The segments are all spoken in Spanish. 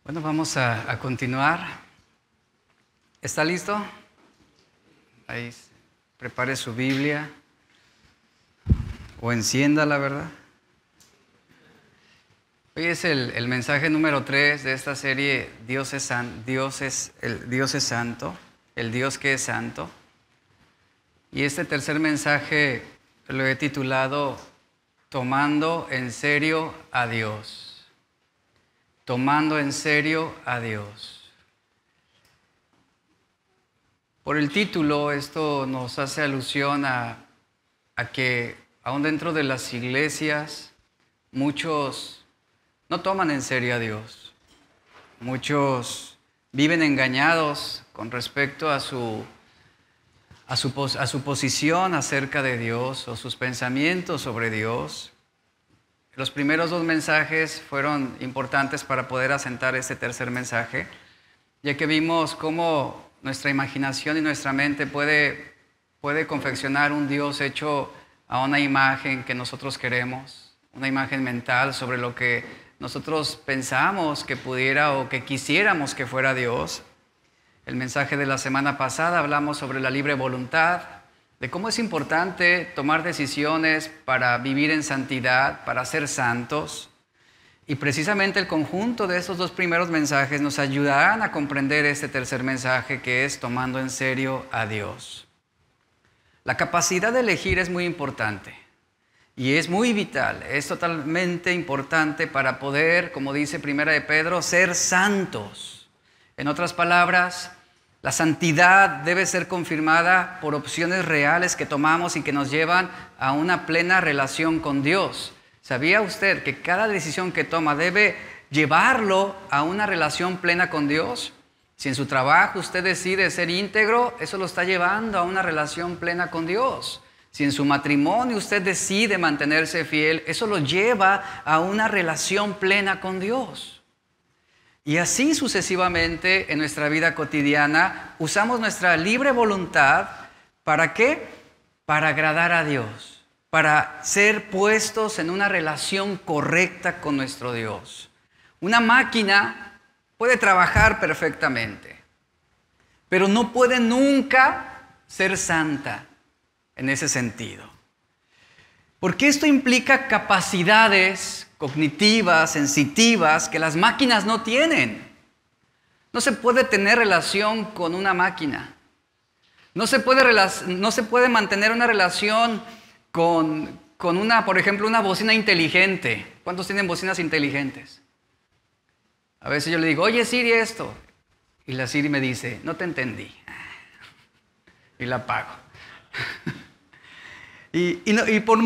Bueno, vamos a continuar. ¿Está listo? Ahí prepare su Biblia o encienda, la verdad. Hoy es el mensaje número 3 de esta serie, Dios es santo, el Dios que es santo. Y este tercer mensaje lo he titulado Tomando en serio a Dios. Tomando en serio a Dios. Por el título, esto nos hace alusión a que aún dentro de las iglesias muchos no toman en serio a Dios. Muchos viven engañados con respecto a su posición acerca de Dios o sus pensamientos sobre Dios. Los primeros 2 mensajes fueron importantes para poder asentar este tercer mensaje, ya que vimos cómo nuestra imaginación y nuestra mente puede confeccionar un Dios hecho a una imagen que nosotros queremos, una imagen mental sobre lo que nosotros pensamos que pudiera o que quisiéramos que fuera Dios. El mensaje de la semana pasada hablamos sobre la libre voluntad, de cómo es importante tomar decisiones para vivir en santidad, para ser santos. Y precisamente el conjunto de estos 2 primeros mensajes nos ayudarán a comprender este tercer mensaje, que es tomando en serio a Dios. La capacidad de elegir es muy importante y es muy vital, es totalmente importante para poder, como dice Primera de Pedro, ser santos. En otras palabras, la santidad debe ser confirmada por opciones reales que tomamos y que nos llevan a una plena relación con Dios. ¿Sabía usted que cada decisión que toma debe llevarlo a una relación plena con Dios? Si en su trabajo usted decide ser íntegro, eso lo está llevando a una relación plena con Dios. Si en su matrimonio usted decide mantenerse fiel, eso lo lleva a una relación plena con Dios. Y así sucesivamente en nuestra vida cotidiana usamos nuestra libre voluntad. ¿Para qué? Para agradar a Dios, para ser puestos en una relación correcta con nuestro Dios. Una máquina puede trabajar perfectamente, pero no puede nunca ser santa en ese sentido. Porque esto implica capacidades cognitivas, sensitivas, que las máquinas no tienen. No se puede tener relación con una máquina. No se puede mantener una relación con una, por ejemplo, una bocina inteligente. ¿Cuántos tienen bocinas inteligentes? A veces yo le digo, oye Siri, esto. Y la Siri me dice, no te entendí. Y la apago. Y por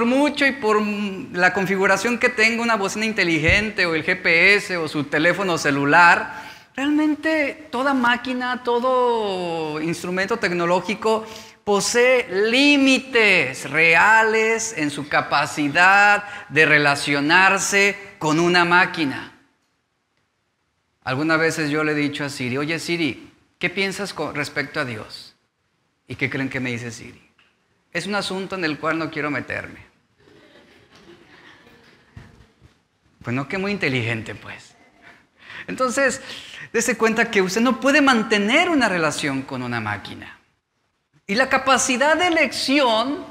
mucho y por la configuración que tenga una bocina inteligente o el GPS o su teléfono celular, realmente toda máquina, todo instrumento tecnológico posee límites reales en su capacidad de relacionarse con una máquina. Algunas veces yo le he dicho a Siri, oye Siri, ¿qué piensas con respecto a Dios? ¿Y qué creen que me dice Siri? Es un asunto en el cual no quiero meterme. Pues no, que muy inteligente, pues. Entonces, dése cuenta que usted no puede mantener una relación con una máquina. Y la capacidad de elección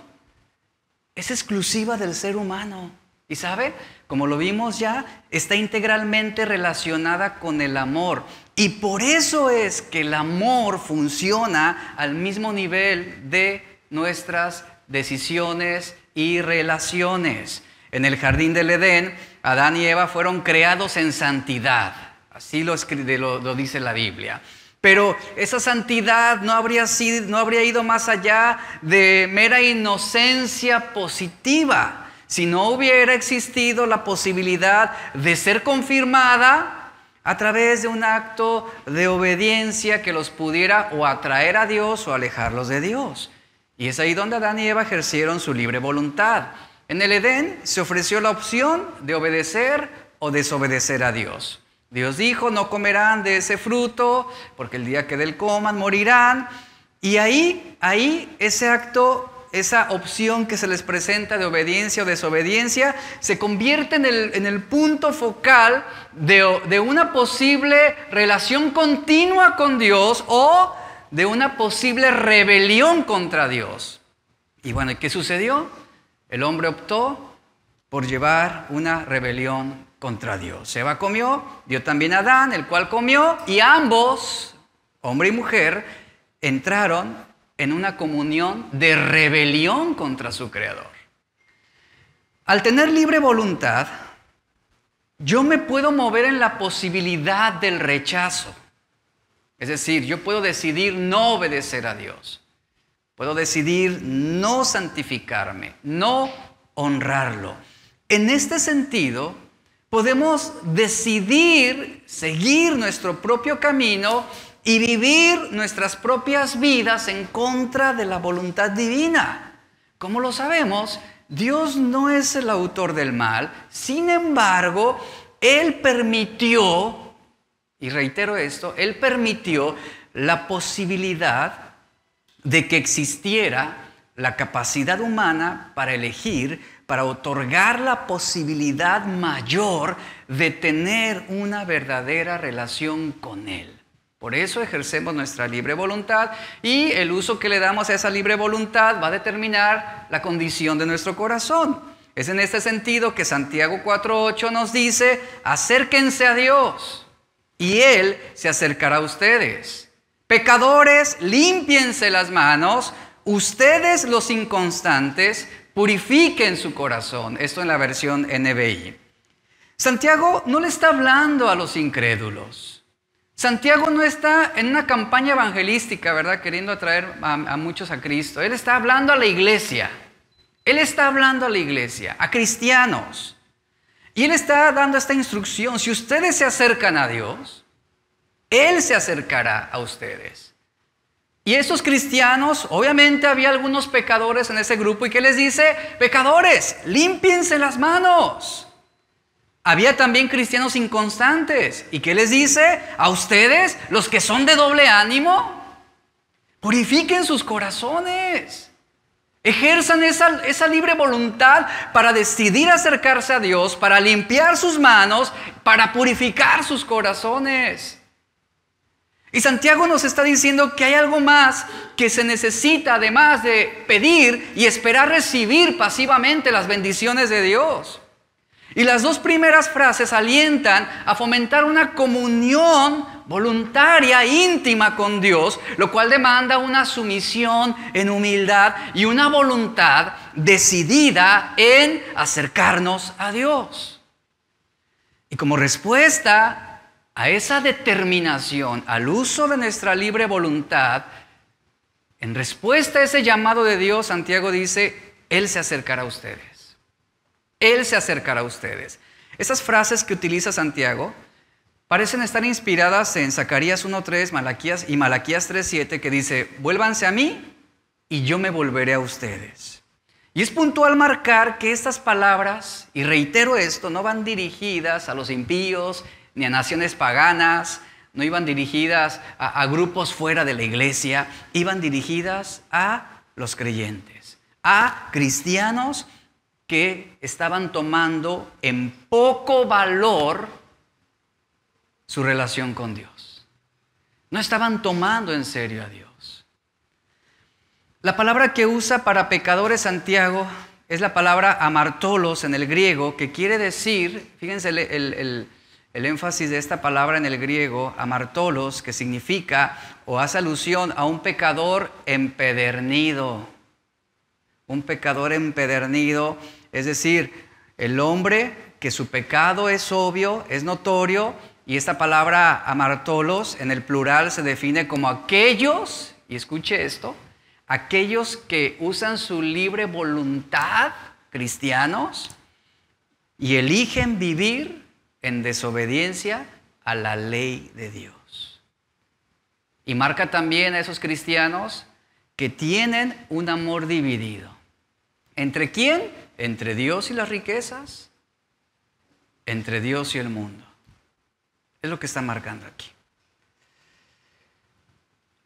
es exclusiva del ser humano. Y ¿sabe? Como lo vimos ya, está integralmente relacionada con el amor. Y por eso es que el amor funciona al mismo nivel de nuestras decisiones y relaciones. En el jardín del Edén, Adán y Eva fueron creados en santidad. Así lo dice la Biblia. Pero esa santidad no habría ido más allá de mera inocencia positiva, si no hubiera existido la posibilidad de ser confirmada a través de un acto de obediencia que los pudiera o atraer a Dios o alejarlos de Dios. Y es ahí donde Adán y Eva ejercieron su libre voluntad. En el Edén se ofreció la opción de obedecer o desobedecer a Dios. Dios dijo, no comerán de ese fruto, porque el día que del coman morirán. Y ahí ese acto esa opción que se les presenta de obediencia o desobediencia, se convierte en el punto focal de una posible relación continua con Dios o de una posible rebelión contra Dios. Y bueno, ¿qué sucedió? El hombre optó por llevar una rebelión contra Dios. Eva comió, dio también a Adán, el cual comió, y ambos, hombre y mujer, entraron en una comunión de rebelión contra su Creador. Al tener libre voluntad, yo me puedo mover en la posibilidad del rechazo. Es decir, yo puedo decidir no obedecer a Dios. Puedo decidir no santificarme, no honrarlo. En este sentido, podemos decidir seguir nuestro propio camino y vivir nuestras propias vidas en contra de la voluntad divina. ¿Cómo lo sabemos? Dios no es el autor del mal. Sin embargo, Él permitió, y reitero esto, Él permitió la posibilidad de que existiera la capacidad humana para elegir, para otorgar la posibilidad mayor de tener una verdadera relación con Él. Por eso ejercemos nuestra libre voluntad y el uso que le damos a esa libre voluntad va a determinar la condición de nuestro corazón. Es en este sentido que Santiago 4:8 nos dice: acérquense a Dios y Él se acercará a ustedes. Pecadores, límpiense las manos, ustedes los inconstantes, purifiquen su corazón. Esto en la versión NBI. Santiago no le está hablando a los incrédulos. Santiago no está en una campaña evangelística, ¿verdad?, queriendo atraer a muchos a Cristo. Él está hablando a la iglesia. Él está hablando a la iglesia, a cristianos. Y Él está dando esta instrucción: si ustedes se acercan a Dios, Él se acercará a ustedes. Y esos cristianos, obviamente había algunos pecadores en ese grupo, ¿y qué les dice? Pecadores, límpiense las manos. Había también cristianos inconstantes, ¿y qué les dice? A ustedes, los que son de doble ánimo, purifiquen sus corazones. Ejerzan esa libre voluntad para decidir acercarse a Dios, para limpiar sus manos, para purificar sus corazones. Y Santiago nos está diciendo que hay algo más que se necesita, además de pedir y esperar recibir pasivamente las bendiciones de Dios. Y las dos primeras frases alientan a fomentar una comunión voluntaria, íntima con Dios, lo cual demanda una sumisión en humildad y una voluntad decidida en acercarnos a Dios. Y como respuesta a esa determinación, al uso de nuestra libre voluntad, en respuesta a ese llamado de Dios, Santiago dice: Él se acercará a ustedes. Él se acercará a ustedes. Esas frases que utiliza Santiago parecen estar inspiradas en Zacarías 1:3 y Malaquías 3:7, que dice: vuélvanse a mí y yo me volveré a ustedes. Y es puntual marcar que estas palabras, y reitero esto, no van dirigidas a los impíos ni a naciones paganas, no iban dirigidas a grupos fuera de la iglesia, iban dirigidas a los creyentes, a cristianos que estaban tomando en poco valor su relación con Dios. No estaban tomando en serio a Dios. La palabra que usa para pecadores Santiago es la palabra amartolos en el griego, que quiere decir, fíjense el énfasis de esta palabra en el griego, amartolos, que significa o hace alusión a un pecador empedernido. Un pecador empedernido, es decir, el hombre que su pecado es obvio, es notorio, y esta palabra amartolos en el plural se define como aquellos, y escuche esto, aquellos que usan su libre voluntad, cristianos, y eligen vivir en desobediencia a la ley de Dios. Y marca también a esos cristianos que tienen un amor dividido. ¿Entre quién? Entre Dios y las riquezas, entre Dios y el mundo. Es lo que está marcando aquí.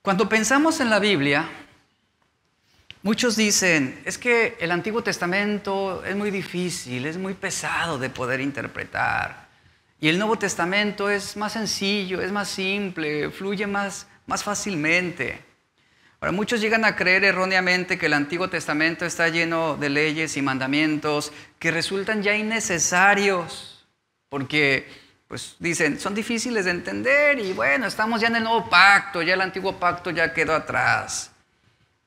Cuando pensamos en la Biblia, Muchos dicen, es que el Antiguo Testamento es muy difícil, es muy pesado de poder interpretar. Y el Nuevo Testamento es más sencillo, es más simple, fluye más fácilmente. Ahora, muchos llegan a creer erróneamente que el Antiguo Testamento está lleno de leyes y mandamientos que resultan ya innecesarios, porque pues dicen, son difíciles de entender y bueno, estamos ya en el Nuevo Pacto, ya el Antiguo Pacto ya quedó atrás.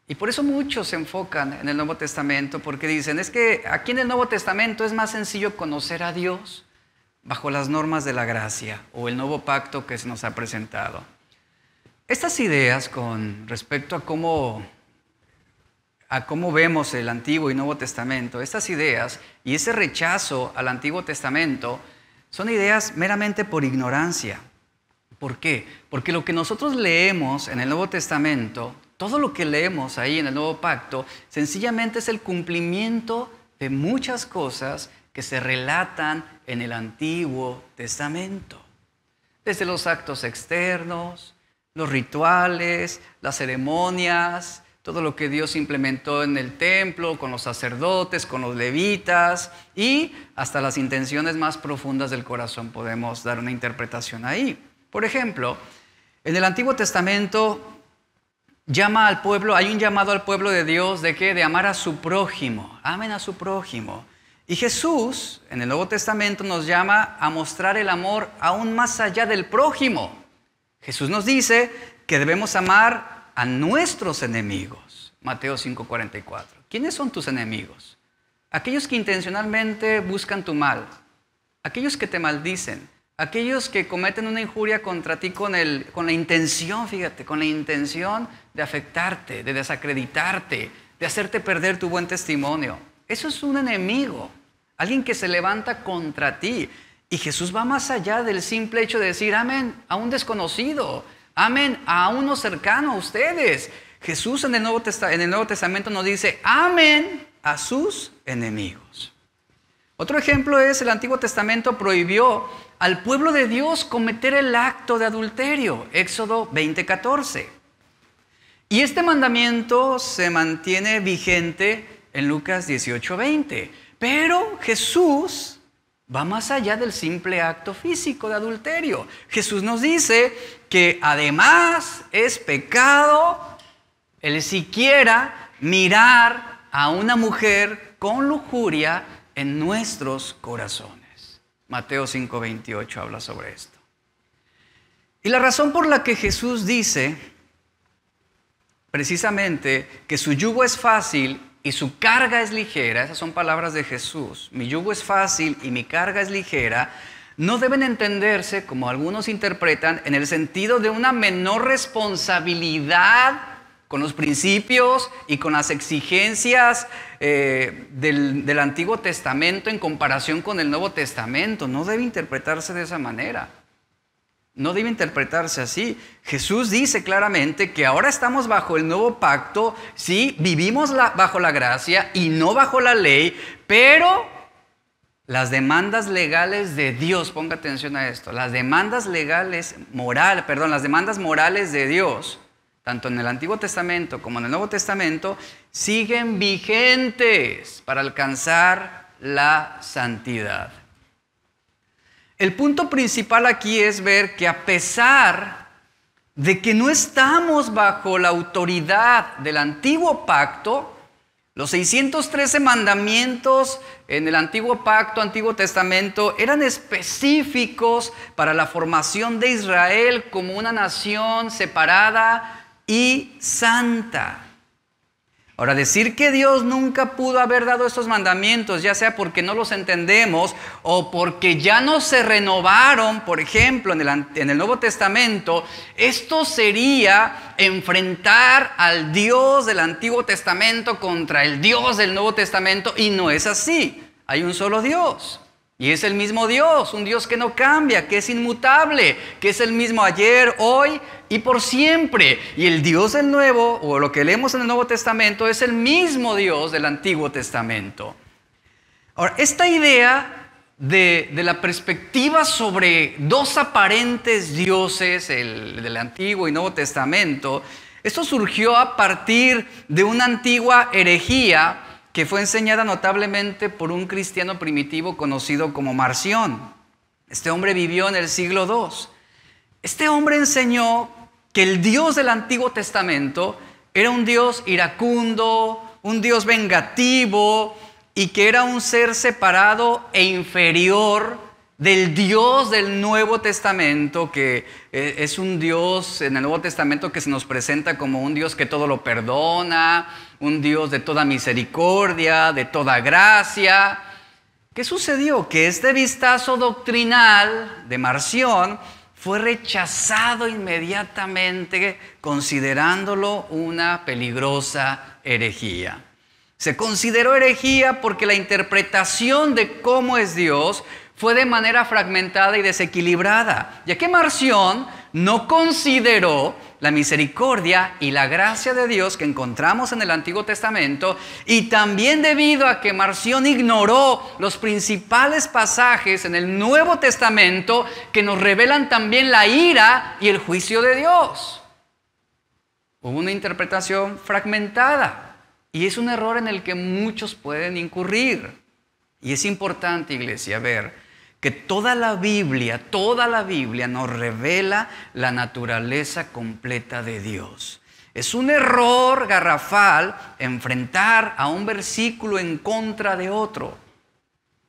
Y por eso muchos se enfocan en el Nuevo Testamento, porque dicen, es que aquí en el Nuevo Testamento es más sencillo conocer a Dios bajo las normas de la gracia o el Nuevo Pacto que se nos ha presentado. Estas ideas con respecto a cómo vemos el Antiguo y Nuevo Testamento, estas ideas y ese rechazo al Antiguo Testamento son ideas meramente por ignorancia. ¿Por qué? Porque lo que nosotros leemos en el Nuevo Testamento, todo lo que leemos ahí en el Nuevo Pacto, sencillamente es el cumplimiento de muchas cosas que se relatan en el Antiguo Testamento. Desde los actos externos, los rituales, las ceremonias, todo lo que Dios implementó en el templo, con los sacerdotes, con los levitas y hasta las intenciones más profundas del corazón podemos dar una interpretación ahí. Por ejemplo, en el Antiguo Testamento hay un llamado al pueblo de Dios ¿de qué? De amar a su prójimo, amen a su prójimo. Y Jesús en el Nuevo Testamento nos llama a mostrar el amor aún más allá del prójimo. Jesús nos dice que debemos amar a nuestros enemigos. Mateo 5:44. ¿Quiénes son tus enemigos? Aquellos que intencionalmente buscan tu mal, aquellos que te maldicen, aquellos que cometen una injuria contra ti con la intención, fíjate, con la intención de afectarte, de desacreditarte, de hacerte perder tu buen testimonio. Eso es un enemigo, alguien que se levanta contra ti. Y Jesús va más allá del simple hecho de decir amén a un desconocido, amén a uno cercano a ustedes. Jesús en el Nuevo Testamento nos dice amén a sus enemigos. Otro ejemplo es el Antiguo Testamento prohibió al pueblo de Dios cometer el acto de adulterio, Éxodo 20:14. Y este mandamiento se mantiene vigente en Lucas 18:20. Pero Jesús va más allá del simple acto físico de adulterio. Jesús nos dice que además es pecado el siquiera mirar a una mujer con lujuria en nuestros corazones. Mateo 5:28 habla sobre esto. Y la razón por la que Jesús dice precisamente que su yugo es fácil y su carga es ligera, esas son palabras de Jesús, mi yugo es fácil y mi carga es ligera, no deben entenderse, como algunos interpretan, en el sentido de una menor responsabilidad con los principios y con las exigencias del Antiguo Testamento en comparación con el Nuevo Testamento. No debe interpretarse de esa manera. No debe interpretarse así. Jesús dice claramente que ahora estamos bajo el nuevo pacto, sí, vivimos bajo la gracia y no bajo la ley, pero las demandas legales de Dios, ponga atención a esto, las demandas morales de Dios, tanto en el Antiguo Testamento como en el Nuevo Testamento, siguen vigentes para alcanzar la santidad. El punto principal aquí es ver que a pesar de que no estamos bajo la autoridad del antiguo pacto, los 613 mandamientos en el antiguo pacto, Antiguo Testamento, eran específicos para la formación de Israel como una nación separada y santa. Ahora, decir que Dios nunca pudo haber dado estos mandamientos, ya sea porque no los entendemos o porque ya no se renovaron, por ejemplo, en el Nuevo Testamento, esto sería enfrentar al Dios del Antiguo Testamento contra el Dios del Nuevo Testamento, y no es así. Hay un solo Dios. Y es el mismo Dios, un Dios que no cambia, que es inmutable, que es el mismo ayer, hoy y por siempre. Y el Dios del Nuevo, o lo que leemos en el Nuevo Testamento, es el mismo Dios del Antiguo Testamento. Ahora, esta idea de la perspectiva sobre dos aparentes dioses, el del Antiguo y Nuevo Testamento, Esto surgió a partir de una antigua herejía que fue enseñada notablemente por un cristiano primitivo conocido como Marción. Este hombre vivió en el siglo II. Este hombre enseñó que el Dios del Antiguo Testamento era un Dios iracundo, un Dios vengativo, y que era un ser separado e inferior del Dios del Nuevo Testamento, que es un Dios en el Nuevo Testamento que se nos presenta como un Dios que todo lo perdona, un Dios de toda misericordia, de toda gracia. ¿Qué sucedió? Que este vistazo doctrinal de Marción fue rechazado inmediatamente, considerándolo una peligrosa herejía. Se consideró herejía porque la interpretación de cómo es Dios fue de manera fragmentada y desequilibrada, ya que Marción no consideró la misericordia y la gracia de Dios que encontramos en el Antiguo Testamento, y también debido a que Marción ignoró los principales pasajes en el Nuevo Testamento que nos revelan también la ira y el juicio de Dios. Hubo una interpretación fragmentada, y es un error en el que muchos pueden incurrir. Y es importante, iglesia, ver que toda la Biblia nos revela la naturaleza completa de Dios. Es un error garrafal enfrentar a un versículo en contra de otro.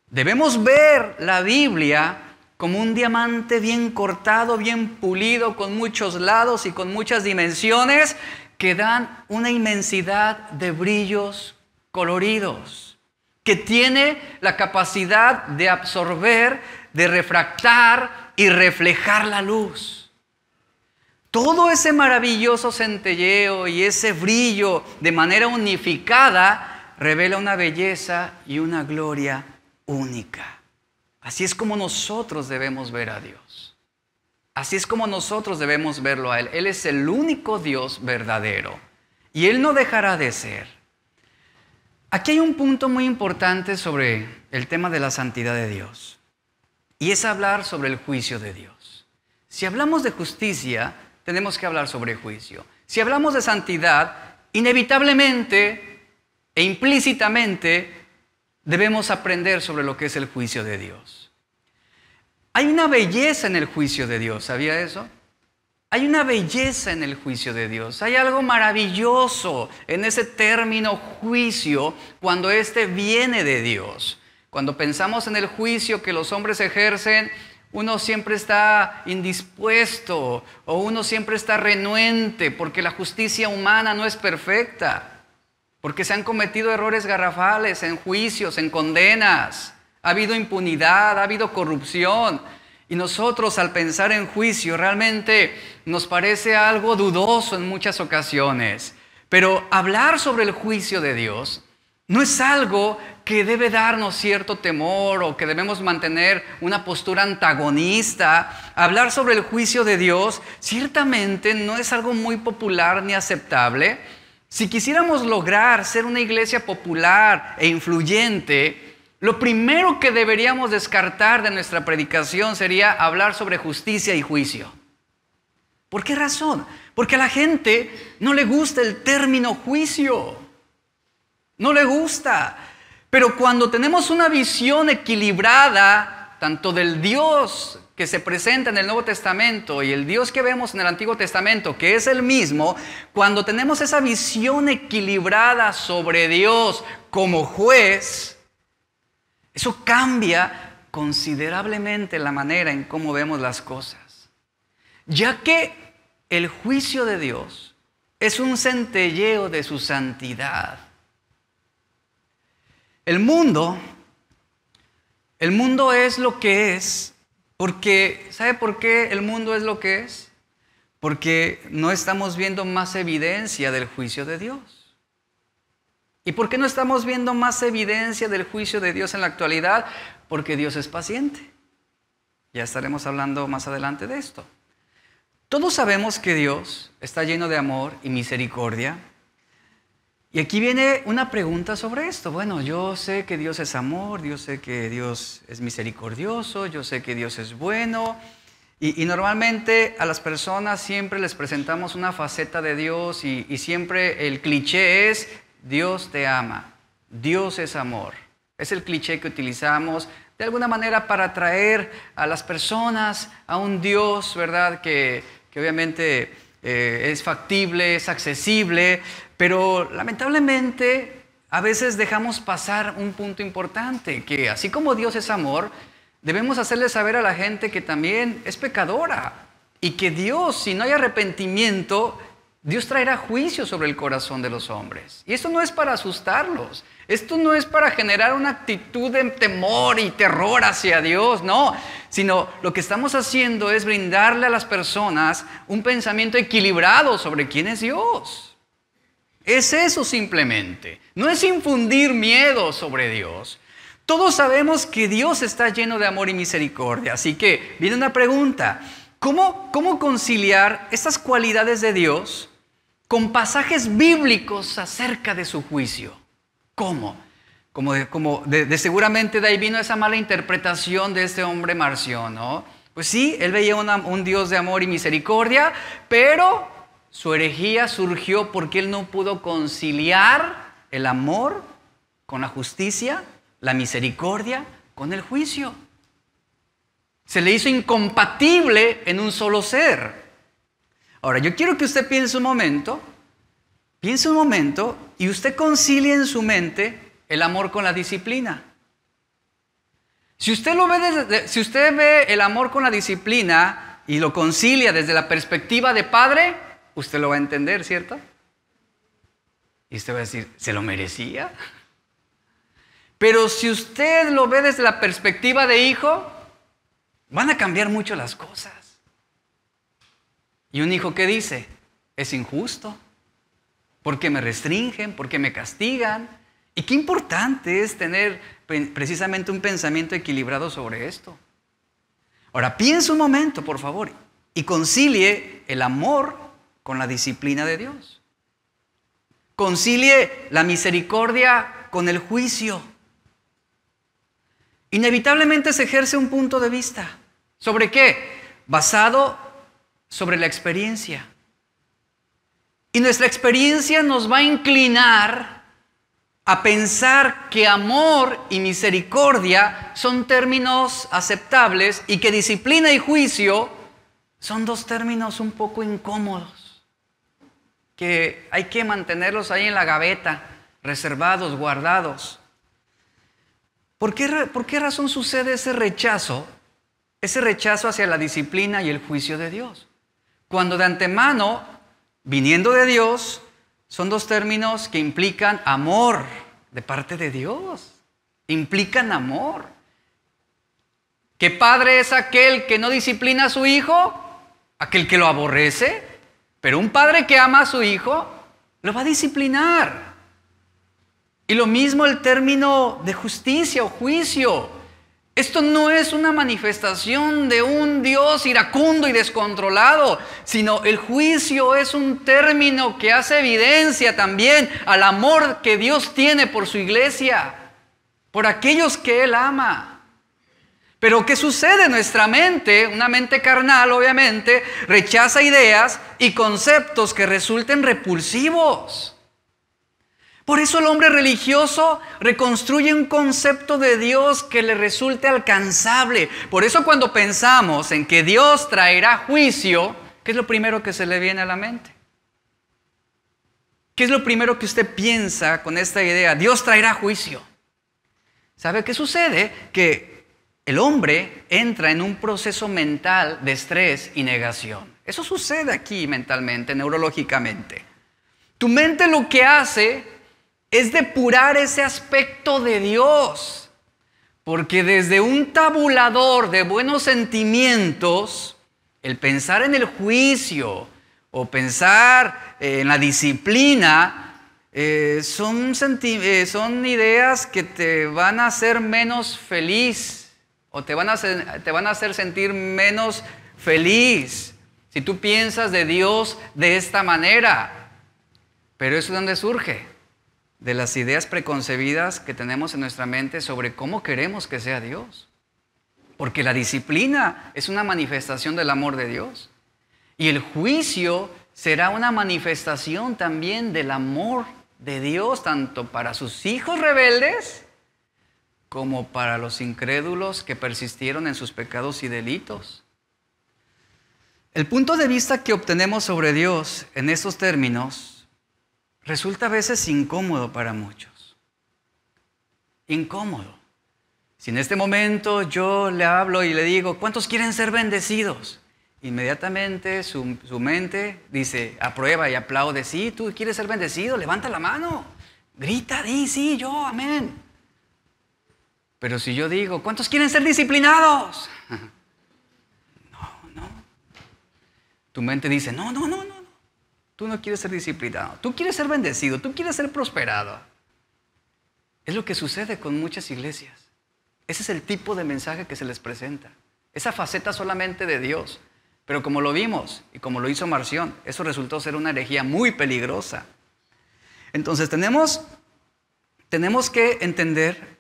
Debemos ver la Biblia como un diamante bien cortado, bien pulido, con muchos lados y con muchas dimensiones que dan una inmensidad de brillos coloridos, que tiene la capacidad de absorber, de refractar y reflejar la luz. Todo ese maravilloso centelleo y ese brillo de manera unificada revela una belleza y una gloria única. Así es como nosotros debemos ver a Dios. Así es como nosotros debemos verlo a Él. Él es el único Dios verdadero y Él no dejará de ser. Aquí hay un punto muy importante sobre el tema de la santidad de Dios, y es hablar sobre el juicio de Dios. Si hablamos de justicia, tenemos que hablar sobre juicio. Si hablamos de santidad, inevitablemente e implícitamente debemos aprender sobre lo que es el juicio de Dios. Hay una belleza en el juicio de Dios, ¿sabía eso? Hay una belleza en el juicio de Dios. Hay algo maravilloso en ese término juicio cuando éste viene de Dios. Cuando pensamos en el juicio que los hombres ejercen, uno siempre está indispuesto o uno siempre está renuente porque la justicia humana no es perfecta, porque se han cometido errores garrafales en juicios, en condenas. Ha habido impunidad, ha habido corrupción. Y nosotros, al pensar en juicio, realmente nos parece algo dudoso en muchas ocasiones. Pero hablar sobre el juicio de Dios no es algo que debe darnos cierto temor o que debemos mantener una postura antagonista. Hablar sobre el juicio de Dios ciertamente no es algo muy popular ni aceptable. Si quisiéramos lograr ser una iglesia popular e influyente, lo primero que deberíamos descartar de nuestra predicación sería hablar sobre justicia y juicio. ¿Por qué razón? Porque a la gente no le gusta el término juicio. No le gusta. Pero cuando tenemos una visión equilibrada, tanto del Dios que se presenta en el Nuevo Testamento y el Dios que vemos en el Antiguo Testamento, que es el mismo, cuando tenemos esa visión equilibrada sobre Dios como juez, eso cambia considerablemente la manera en cómo vemos las cosas. Ya que el juicio de Dios es un centelleo de su santidad. El mundo es lo que es, porque, ¿sabe por qué el mundo es lo que es? Porque no estamos viendo más evidencia del juicio de Dios. ¿Y por qué no estamos viendo más evidencia del juicio de Dios en la actualidad? Porque Dios es paciente. Ya estaremos hablando más adelante de esto. Todos sabemos que Dios está lleno de amor y misericordia. Y aquí viene una pregunta sobre esto. Bueno, yo sé que Dios es amor, yo sé que Dios es misericordioso, yo sé que Dios es bueno. Y normalmente a las personas siempre les presentamos una faceta de Dios y siempre el cliché es Dios te ama, Dios es amor. Es el cliché que utilizamos de alguna manera para atraer a las personas a un Dios, ¿verdad? Que obviamente es factible, es accesible, pero lamentablemente a veces dejamos pasar un punto importante, que así como Dios es amor, debemos hacerle saber a la gente que también es pecadora y que Dios, si no hay arrepentimiento, Dios traerá juicio sobre el corazón de los hombres. Y esto no es para asustarlos, esto no es para generar una actitud de temor y terror hacia Dios, no, sino lo que estamos haciendo es brindarle a las personas un pensamiento equilibrado sobre quién es Dios. Es eso simplemente, no es infundir miedo sobre Dios. Todos sabemos que Dios está lleno de amor y misericordia, así que viene una pregunta: ¿cómo conciliar estas cualidades de Dios con pasajes bíblicos acerca de su juicio? ¿Cómo? Seguramente de ahí vino esa mala interpretación de este hombre Marción, ¿no? Pues sí, él veía un Dios de amor y misericordia, pero su herejía surgió porque él no pudo conciliar el amor con la justicia, la misericordia con el juicio. Se le hizo incompatible en un solo ser. Ahora, yo quiero que usted piense un momento y usted concilie en su mente el amor con la disciplina. Si usted ve el amor con la disciplina y lo concilia desde la perspectiva de padre, usted lo va a entender, ¿cierto? Y usted va a decir, ¿se lo merecía? Pero si usted lo ve desde la perspectiva de hijo, van a cambiar mucho las cosas. Y un hijo que dice, es injusto, ¿por qué me restringen? ¿Por qué me castigan? Y qué importante es tener precisamente un pensamiento equilibrado sobre esto. Ahora, piense un momento, por favor, y concilie el amor con la disciplina de Dios. Concilie la misericordia con el juicio. Inevitablemente se ejerce un punto de vista. ¿Sobre qué? Basado sobre la experiencia. Y nuestra experiencia nos va a inclinar a pensar que amor y misericordia son términos aceptables y que disciplina y juicio son dos términos un poco incómodos, que hay que mantenerlos ahí en la gaveta, reservados, guardados. ¿Por qué razón sucede ese rechazo hacia la disciplina y el juicio de Dios? Cuando de antemano, viniendo de Dios, son dos términos que implican amor de parte de Dios. Implican amor. ¿Qué padre es aquel que no disciplina a su hijo? Aquel que lo aborrece. Pero un padre que ama a su hijo, lo va a disciplinar. Y lo mismo el término de justicia o juicio. Esto no es una manifestación de un Dios iracundo y descontrolado, sino el juicio es un término que hace evidencia también al amor que Dios tiene por su iglesia, por aquellos que Él ama. Pero ¿qué sucede? Nuestra mente, una mente carnal obviamente, rechaza ideas y conceptos que resulten repulsivos. Por eso el hombre religioso reconstruye un concepto de Dios que le resulte alcanzable. Por eso cuando pensamos en que Dios traerá juicio, ¿qué es lo primero que se le viene a la mente? ¿Qué es lo primero que usted piensa con esta idea? Dios traerá juicio. ¿Sabe qué sucede? Que el hombre entra en un proceso mental de estrés y negación. Eso sucede aquí mentalmente, neurológicamente. Tu mente lo que hace es depurar ese aspecto de Dios. Porque desde un tabulador de buenos sentimientos, el pensar en el juicio o pensar en la disciplina son ideas que te van a hacer menos feliz o te van a hacer sentir menos feliz si tú piensas de Dios de esta manera. Pero ¿eso de dónde surge? De las ideas preconcebidas que tenemos en nuestra mente sobre cómo queremos que sea Dios. porque la disciplina es una manifestación del amor de Dios. Y el juicio será una manifestación también del amor de Dios, tanto para sus hijos rebeldes como para los incrédulos que persistieron en sus pecados y delitos. El punto de vista que obtenemos sobre Dios en estos términos resulta a veces incómodo para muchos. Incómodo. Si en este momento yo le hablo y le digo, ¿cuántos quieren ser bendecidos? Inmediatamente su mente dice, aprueba y aplaude. Sí, tú quieres ser bendecido, levanta la mano, grita, di, sí, yo, amén. Pero si yo digo, ¿cuántos quieren ser disciplinados? No. Tu mente dice, no. Tú no quieres ser disciplinado, tú quieres ser bendecido, tú quieres ser prosperado. Es lo que sucede con muchas iglesias. Ese es el tipo de mensaje que se les presenta. Esa faceta solamente de Dios. Pero como lo vimos y como lo hizo Marción, eso resultó ser una herejía muy peligrosa. Entonces tenemos que entender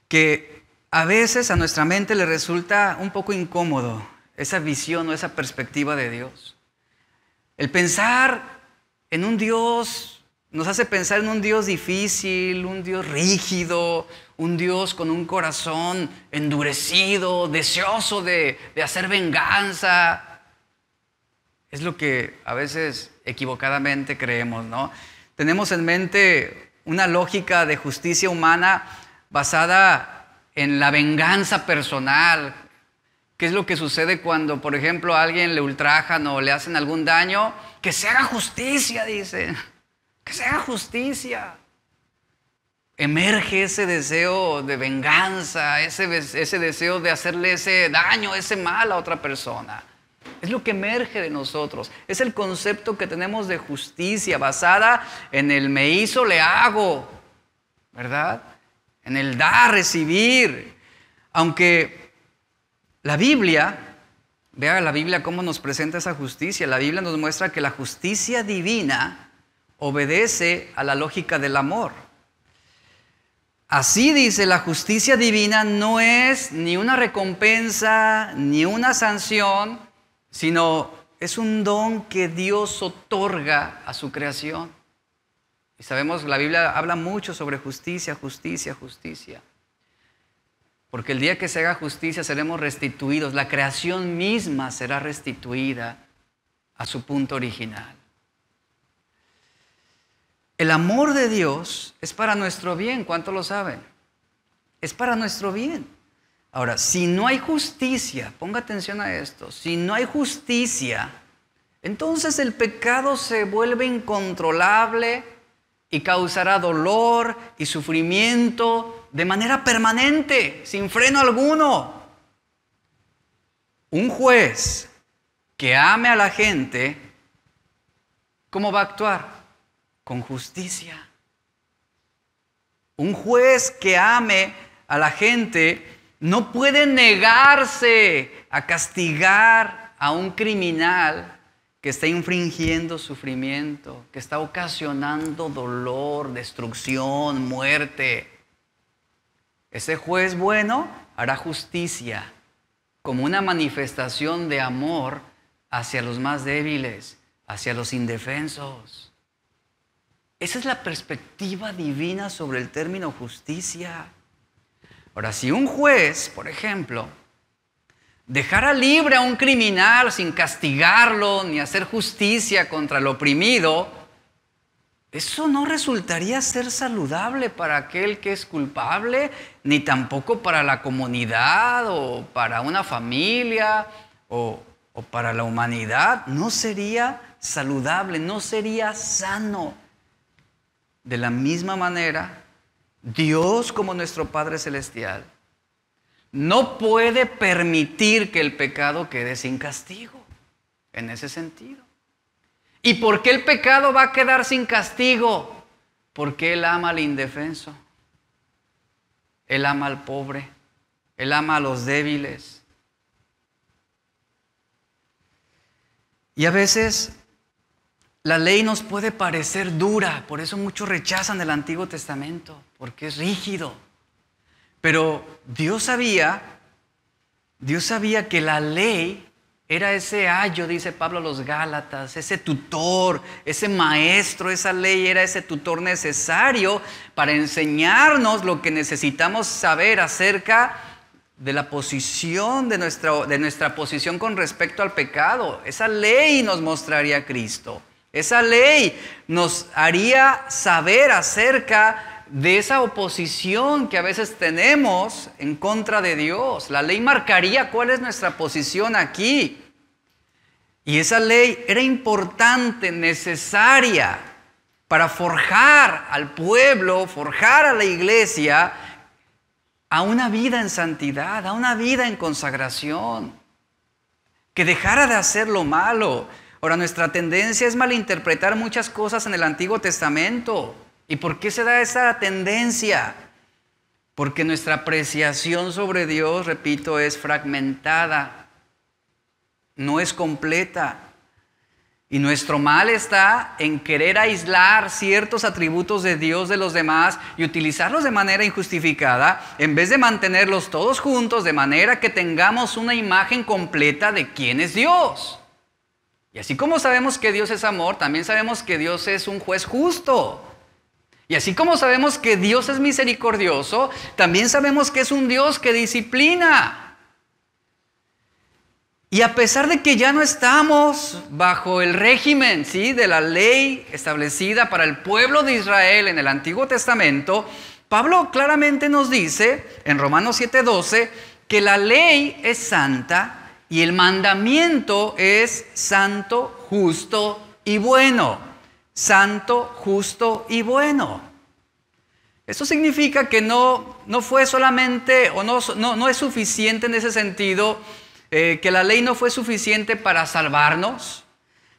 que a veces a nuestra mente le resulta un poco incómodo esa visión o esa perspectiva de Dios. El pensar en un Dios nos hace pensar en un Dios difícil, un Dios rígido, un Dios con un corazón endurecido, deseoso de hacer venganza. Es lo que a veces equivocadamente creemos, ¿no? Tenemos en mente una lógica de justicia humana basada en la venganza personal. ¿Qué es lo que sucede cuando, por ejemplo, a alguien le ultrajan o le hacen algún daño? Que se haga justicia, dicen. Que se haga justicia. Emerge ese deseo de venganza, ese deseo de hacerle ese daño, ese mal a otra persona. Es lo que emerge de nosotros. Es el concepto que tenemos de justicia basada en el me hizo, le hago, ¿verdad? En el dar, recibir. Aunque la Biblia, vea la Biblia cómo nos presenta esa justicia. La Biblia nos muestra que la justicia divina obedece a la lógica del amor. Así dice, la justicia divina no es ni una recompensa ni una sanción, sino es un don que Dios otorga a su creación. Y sabemos, la Biblia habla mucho sobre justicia. Porque el día que se haga justicia seremos restituidos. La creación misma será restituida a su punto original. El amor de Dios es para nuestro bien. ¿Cuántos lo saben? Es para nuestro bien. Ahora, si no hay justicia, ponga atención a esto, si no hay justicia, entonces el pecado se vuelve incontrolable y causará dolor y sufrimiento de manera permanente, sin freno alguno. Un juez que ame a la gente, ¿cómo va a actuar? Con justicia. Un juez que ame a la gente no puede negarse a castigar a un criminal que está infringiendo sufrimiento, que está ocasionando dolor, destrucción, muerte. Ese juez bueno hará justicia como una manifestación de amor hacia los más débiles, hacia los indefensos. Esa es la perspectiva divina sobre el término justicia. Ahora, si un juez, por ejemplo, dejara libre a un criminal sin castigarlo ni hacer justicia contra el oprimido, eso no resultaría ser saludable para aquel que es culpable, ni tampoco para la comunidad o para una familia o para la humanidad. No sería saludable, no sería sano. De la misma manera, Dios, como nuestro Padre Celestial, no puede permitir que el pecado quede sin castigo, en ese sentido. ¿Y por qué el pecado va a quedar sin castigo? Porque Él ama al indefenso, Él ama al pobre, Él ama a los débiles. Y a veces la ley nos puede parecer dura, por eso muchos rechazan el Antiguo Testamento, porque es rígido. Pero Dios sabía Dios sabía que la ley era ese ayo, dice Pablo a los Gálatas, ese tutor, ese maestro. Esa ley era ese tutor necesario para enseñarnos lo que necesitamos saber acerca de la posición, de nuestra posición con respecto al pecado. Esa ley nos mostraría a Cristo. Esa ley nos haría saber acerca de esa oposición que a veces tenemos en contra de Dios. La ley marcaría cuál es nuestra posición aquí. Y esa ley era importante, necesaria para forjar al pueblo, forjar a la iglesia a una vida en santidad, a una vida en consagración, que dejara de hacer lo malo. Ahora, nuestra tendencia es malinterpretar muchas cosas en el Antiguo Testamento. ¿Y por qué se da esa tendencia? Porque nuestra apreciación sobre Dios, repito, es fragmentada, no es completa. Y nuestro mal está en querer aislar ciertos atributos de Dios de los demás y utilizarlos de manera injustificada, en vez de mantenerlos todos juntos, de manera que tengamos una imagen completa de quién es Dios. Y así como sabemos que Dios es amor, también sabemos que Dios es un juez justo. Y así como sabemos que Dios es misericordioso, también sabemos que es un Dios que disciplina. Y a pesar de que ya no estamos bajo el régimen, ¿sí?, de la ley establecida para el pueblo de Israel en el Antiguo Testamento, Pablo claramente nos dice en Romanos 7:12 que la ley es santa y el mandamiento es santo, justo y bueno. Santo, justo y bueno. Esto significa que no fue solamente, o no es suficiente en ese sentido, que la ley no fue suficiente para salvarnos,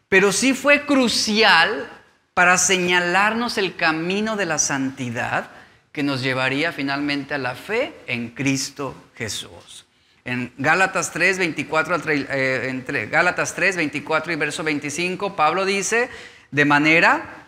pero sí fue crucial para señalarnos el camino de la santidad que nos llevaría finalmente a la fe en Cristo Jesús. En Gálatas 3, 24, entre Gálatas 3, 24 y verso 25, Pablo dice: de manera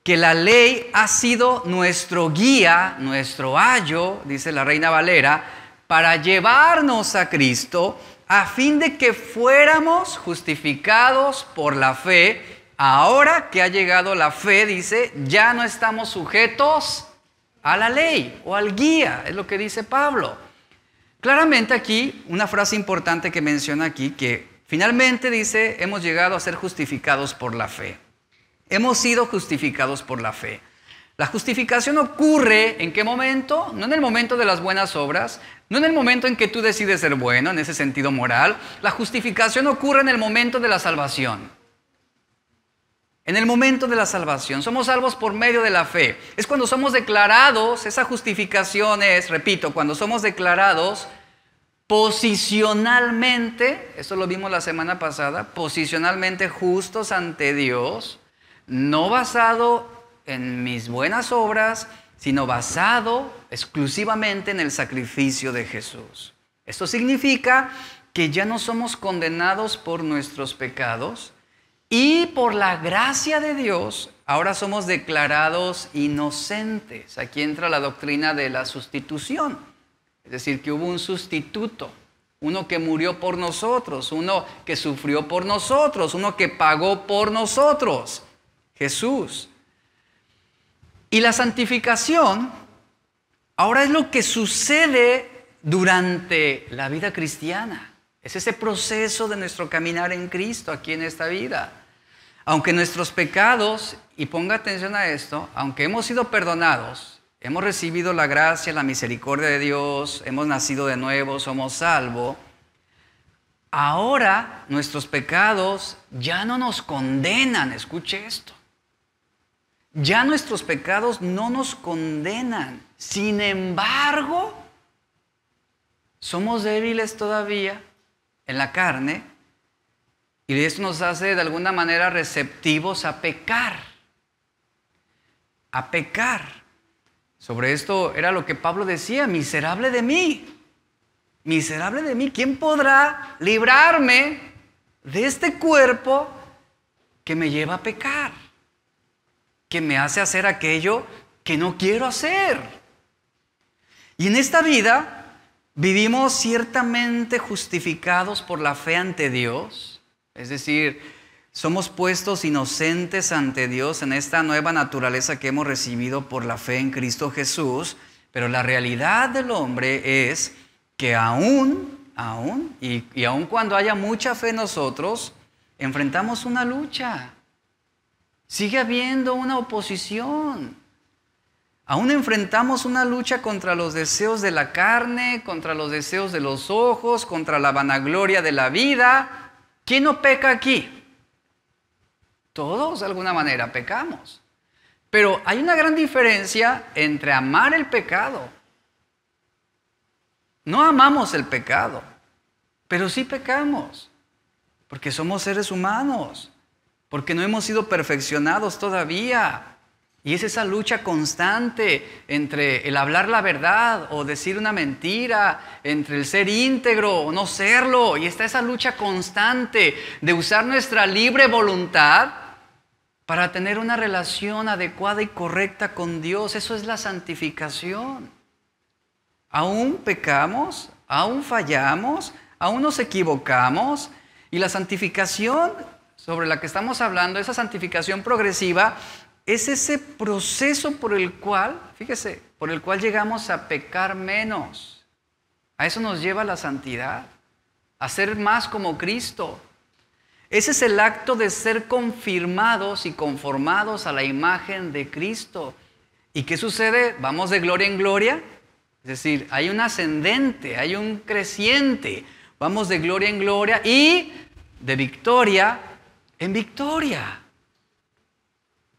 que la ley ha sido nuestro guía, nuestro ayo, dice la Reina Valera, para llevarnos a Cristo, a fin de que fuéramos justificados por la fe. Ahora que ha llegado la fe, dice, ya no estamos sujetos a la ley o al guía, es lo que dice Pablo. Claramente aquí, una frase importante que menciona aquí, que finalmente dice, hemos llegado a ser justificados por la fe. Hemos sido justificados por la fe. La justificación ocurre ¿en qué momento? No en el momento de las buenas obras, no en el momento en que tú decides ser bueno, en ese sentido moral. La justificación ocurre en el momento de la salvación. En el momento de la salvación. Somos salvos por medio de la fe. Es cuando somos declarados, esa justificación es, repito, cuando somos declarados posicionalmente, esto lo vimos la semana pasada, posicionalmente justos ante Dios, no basado en mis buenas obras, sino basado exclusivamente en el sacrificio de Jesús. Esto significa que ya no somos condenados por nuestros pecados y por la gracia de Dios, ahora somos declarados inocentes. Aquí entra la doctrina de la sustitución, es decir, que hubo un sustituto, uno que murió por nosotros, uno que sufrió por nosotros, uno que pagó por nosotros, Jesús. Y la santificación ahora es lo que sucede durante la vida cristiana. Es ese proceso de nuestro caminar en Cristo aquí en esta vida. Aunque nuestros pecados, y ponga atención a esto, aunque hemos sido perdonados, hemos recibido la gracia, la misericordia de Dios, hemos nacido de nuevo, somos salvos, ahora nuestros pecados ya no nos condenan. Escuche esto. Ya nuestros pecados no nos condenan. Sin embargo, somos débiles todavía en la carne y esto nos hace de alguna manera receptivos a pecar. A pecar. Sobre esto era lo que Pablo decía: miserable de mí. Miserable de mí. ¿Quién podrá librarme de este cuerpo que me lleva a pecar? Que me hace hacer aquello que no quiero hacer. Y en esta vida ¿Vivimos ciertamente justificados por la fe ante Dios? Es decir, somos puestos inocentes ante Dios en esta nueva naturaleza que hemos recibido por la fe en Cristo Jesús, pero la realidad del hombre es que aún cuando haya mucha fe en nosotros, enfrentamos una lucha. Sigue habiendo una oposición. Aún enfrentamos una lucha contra los deseos de la carne, contra los deseos de los ojos, contra la vanagloria de la vida. ¿Quién no peca aquí? Todos de alguna manera pecamos. Pero hay una gran diferencia entre amar el pecado. No amamos el pecado, pero sí pecamos, porque somos seres humanos, porque no hemos sido perfeccionados todavía. Y es esa lucha constante entre el hablar la verdad o decir una mentira, entre el ser íntegro o no serlo. Y está esa lucha constante de usar nuestra libre voluntad para tener una relación adecuada y correcta con Dios. Eso es la santificación. Aún pecamos, aún fallamos, aún nos equivocamos. Y la santificación sobre la que estamos hablando, esa santificación progresiva, es ese proceso por el cual, fíjese, por el cual llegamos a pecar menos. A eso nos lleva la santidad, a ser más como Cristo. Ese es el acto de ser confirmados y conformados a la imagen de Cristo. ¿Y qué sucede? Vamos de gloria en gloria. Es decir, hay un ascendente, hay un creciente. Vamos de gloria en gloria y de victoria en victoria.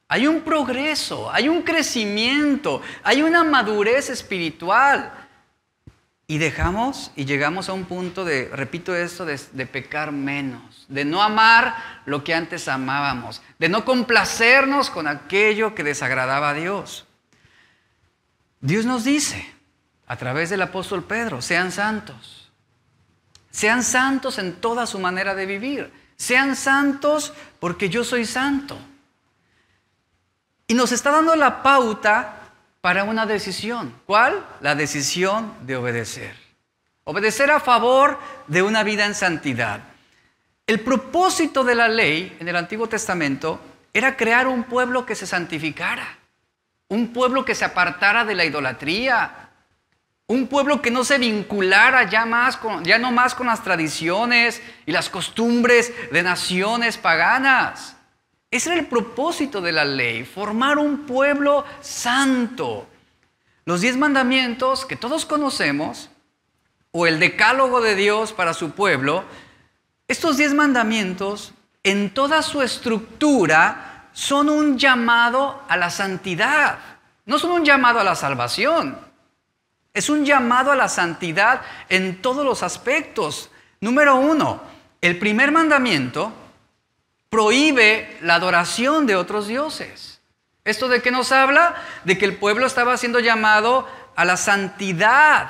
Hay un progreso, hay un crecimiento, hay una madurez espiritual. Y llegamos a un punto de, repito esto, de pecar menos, de no amar lo que antes amábamos, de no complacernos con aquello que desagradaba a Dios. Dios nos dice, a través del apóstol Pedro, sean santos. Sean santos en toda su manera de vivir. Sean santos porque yo soy santo. Y nos está dando la pauta para una decisión. ¿Cuál? La decisión de obedecer. Obedecer a favor de una vida en santidad. El propósito de la ley en el Antiguo Testamento era crear un pueblo que se santificara. Un pueblo que se apartara de la idolatría. Un pueblo que no se vinculara ya no más con las tradiciones y las costumbres de naciones paganas. Ese era el propósito de la ley, formar un pueblo santo. Los 10 mandamientos que todos conocemos, o el decálogo de Dios para su pueblo, estos 10 mandamientos, en toda su estructura, son un llamado a la santidad. No son un llamado a la salvación. Es un llamado a la santidad en todos los aspectos. Número 1, el primer mandamiento prohíbe la adoración de otros dioses. ¿Esto de qué nos habla? De que el pueblo estaba siendo llamado a la santidad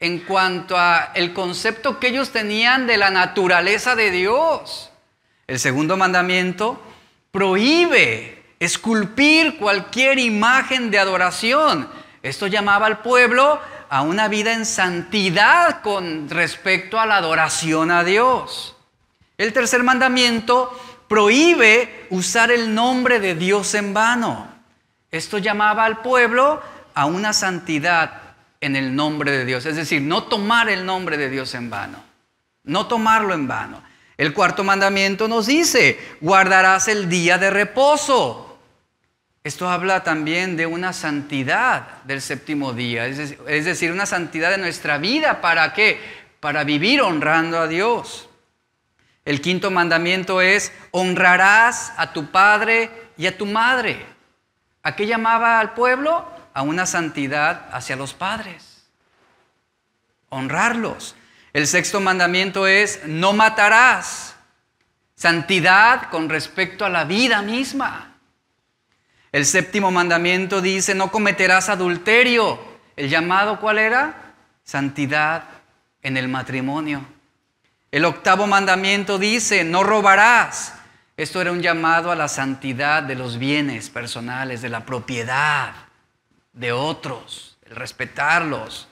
en cuanto a el concepto que ellos tenían de la naturaleza de Dios. El segundo mandamiento prohíbe esculpir cualquier imagen de adoración. Esto llamaba al pueblo a una vida en santidad con respecto a la adoración a Dios. El tercer mandamiento prohíbe usar el nombre de Dios en vano. Esto llamaba al pueblo a una santidad en el nombre de Dios. Es decir, no tomar el nombre de Dios en vano. No tomarlo en vano. El cuarto mandamiento nos dice, guardarás el día de reposo. Esto habla también de una santidad del séptimo día. Es decir, una santidad de nuestra vida. ¿Para qué? Para vivir honrando a Dios. El quinto mandamiento es, honrarás a tu padre y a tu madre. ¿A qué llamaba al pueblo? A una santidad hacia los padres. Honrarlos. El sexto mandamiento es, no matarás. Santidad con respecto a la vida misma. El séptimo mandamiento dice, no cometerás adulterio. ¿El llamado cuál era? Santidad en el matrimonio. El octavo mandamiento dice, no robarás. Esto era un llamado a la santidad de los bienes personales, de la propiedad de otros, el respetarlos.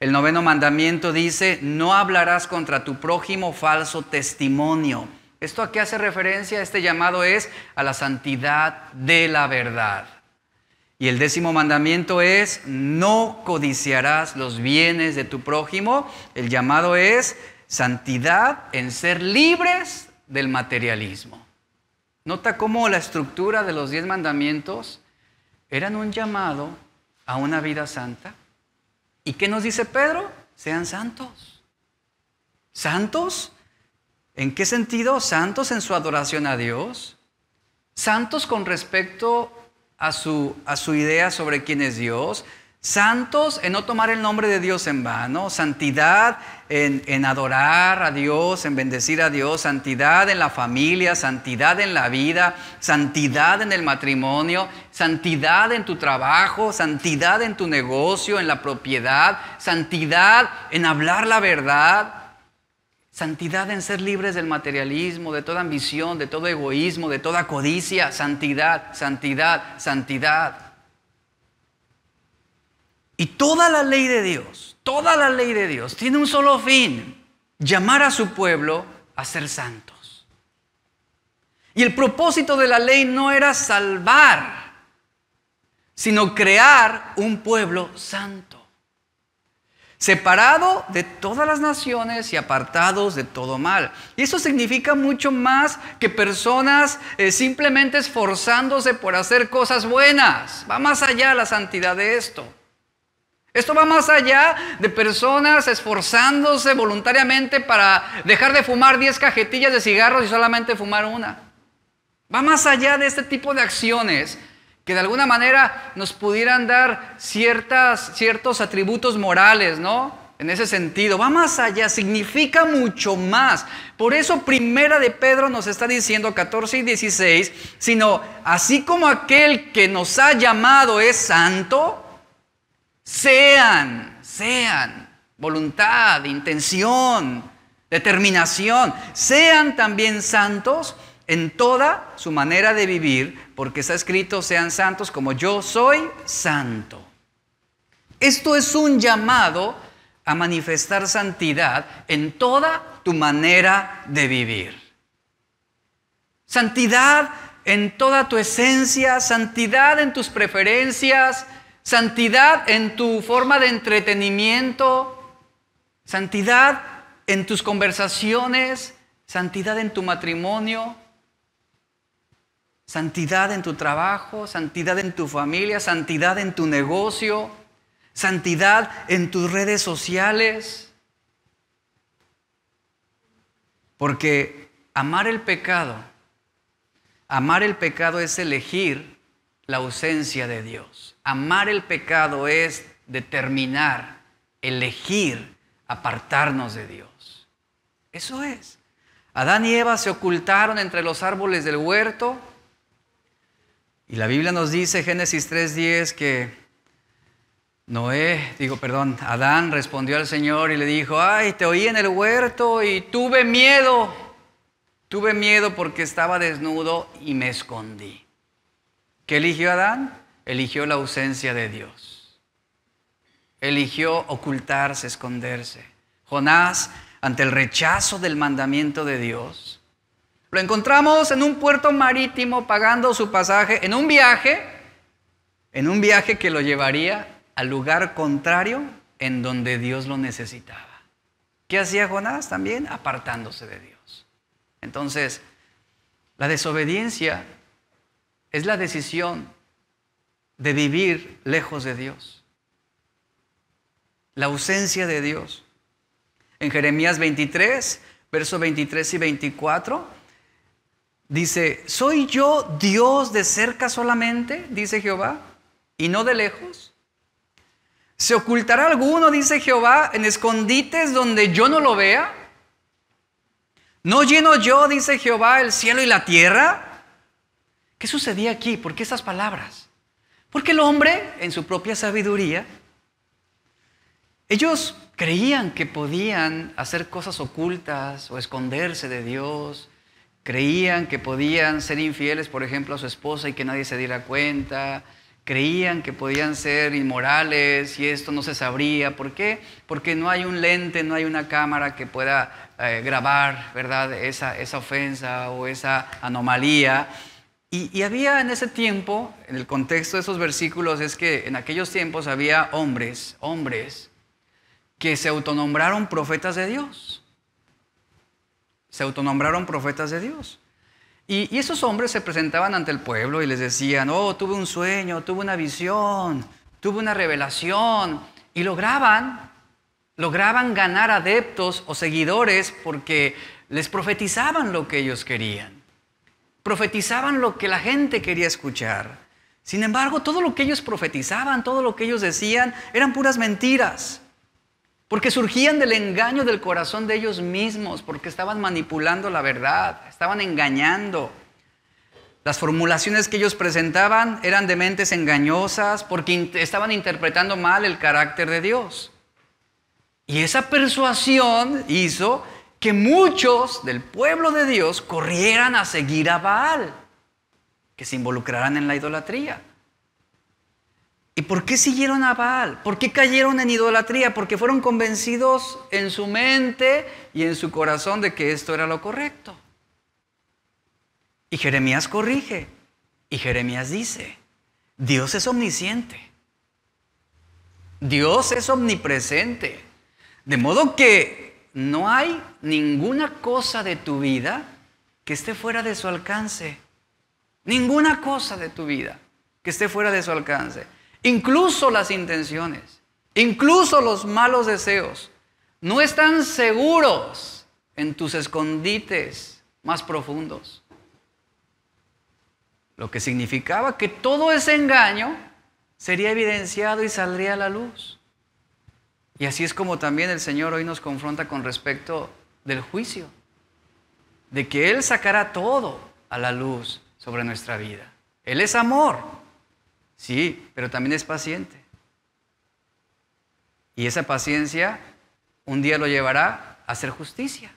El 9º mandamiento dice, no hablarás contra tu prójimo falso testimonio. ¿Esto a qué hace referencia? Este llamado es a la santidad de la verdad. Y el 10º mandamiento es, no codiciarás los bienes de tu prójimo. El llamado es santidad en ser libres del materialismo. Nota cómo la estructura de los 10 mandamientos eran un llamado a una vida santa. ¿Y qué nos dice Pedro? Sean santos. ¿Santos? ¿En qué sentido? Santos en su adoración a Dios. Santos con respecto a su idea sobre quién es Dios. Santos en no tomar el nombre de Dios en vano. Santidad en adorar a Dios, en bendecir a Dios. Santidad en la familia, santidad en la vida, santidad en el matrimonio, santidad en tu trabajo, santidad en tu negocio, en la propiedad, santidad en hablar la verdad. Santidad en ser libres del materialismo, de toda ambición, de todo egoísmo, de toda codicia. Santidad, santidad, santidad. Y toda la ley de Dios tiene un solo fin: llamar a su pueblo a ser santos. Y el propósito de la ley no era salvar, sino crear un pueblo santo, separado de todas las naciones y apartados de todo mal. Y eso significa mucho más que personas simplemente esforzándose por hacer cosas buenas. Va más allá la santidad de esto. Esto va más allá de personas esforzándose voluntariamente para dejar de fumar 10 cajetillas de cigarros y solamente fumar una. Va más allá de este tipo de acciones que de alguna manera nos pudieran dar ciertos atributos morales, ¿no? En ese sentido, va más allá, significa mucho más. Por eso Primera de Pedro nos está diciendo 14 y 16, sino así como aquel que nos ha llamado es santo, sean, voluntad, intención, determinación, sean también santos en toda su manera de vivir, porque está escrito, sean santos como yo soy santo. Esto es un llamado a manifestar santidad en toda tu manera de vivir. Santidad en toda tu esencia, santidad en tus preferencias, santidad en tu forma de entretenimiento, santidad en tus conversaciones, santidad en tu matrimonio, santidad en tu trabajo, santidad en tu familia, santidad en tu negocio, santidad en tus redes sociales. Porque amar el pecado es elegir la ausencia de Dios. Amar el pecado es determinar, elegir, apartarnos de Dios. Eso es. Adán y Eva se ocultaron entre los árboles del huerto. Y la Biblia nos dice, Génesis 3:10, que Adán respondió al Señor y le dijo, ay, te oí en el huerto y tuve miedo porque estaba desnudo y me escondí. ¿Qué eligió Adán? Eligió la ausencia de Dios. Eligió ocultarse, esconderse. Jonás, ante el rechazo del mandamiento de Dios, lo encontramos en un puerto marítimo pagando su pasaje en un viaje que lo llevaría al lugar contrario en donde Dios lo necesitaba. ¿Qué hacía Jonás? También apartándose de Dios. Entonces, la desobediencia es la decisión de vivir lejos de Dios. La ausencia de Dios. En Jeremías 23, versos 23 y 24, dice, ¿soy yo Dios de cerca solamente? Dice Jehová, y no de lejos. ¿Se ocultará alguno, dice Jehová, en escondites donde yo no lo vea? ¿No lleno yo, dice Jehová, el cielo y la tierra? ¿Qué sucedía aquí? ¿Por qué esas palabras? Porque el hombre, en su propia sabiduría, ellos creían que podían hacer cosas ocultas o esconderse de Dios. Creían que podían ser infieles, por ejemplo, a su esposa y que nadie se diera cuenta. creían que podían ser inmorales y esto no se sabría. ¿Por qué? Porque no hay un lente, no hay una cámara que pueda grabar, ¿verdad?, esa ofensa o esa anomalía. Y había en ese tiempo, en el contexto de esos versículos, es que en aquellos tiempos había hombres que se autonombraron profetas de Dios. Se autonombraron profetas de Dios. Y esos hombres se presentaban ante el pueblo y les decían: oh, tuve un sueño, tuve una visión, tuve una revelación. Y lograban ganar adeptos o seguidores porque les profetizaban lo que ellos querían. Profetizaban lo que la gente quería escuchar. Sin embargo, todo lo que ellos profetizaban, todo lo que ellos decían, eran puras mentiras. Porque surgían del engaño del corazón de ellos mismos, porque estaban manipulando la verdad, estaban engañando. Las formulaciones que ellos presentaban eran de mentes engañosas porque estaban interpretando mal el carácter de Dios. Y esa persuasión hizo que muchos del pueblo de Dios corrieran a seguir a Baal, que se involucraran en la idolatría. ¿Y por qué siguieron a Baal? ¿Por qué cayeron en idolatría? Porque fueron convencidos en su mente y en su corazón de que esto era lo correcto. Y Jeremías corrige. Y Jeremías dice: Dios es omnisciente. Dios es omnipresente. De modo que no hay ninguna cosa de tu vida que esté fuera de su alcance. Ninguna cosa de tu vida que esté fuera de su alcance. Incluso las intenciones, incluso los malos deseos, no están seguros en tus escondites más profundos. Lo que significaba que todo ese engaño sería evidenciado y saldría a la luz. Y así es como también el Señor hoy nos confronta con respecto del juicio, de que Él sacará todo a la luz sobre nuestra vida. Él es amor, sí, pero también es paciente. Y esa paciencia un día lo llevará a hacer justicia.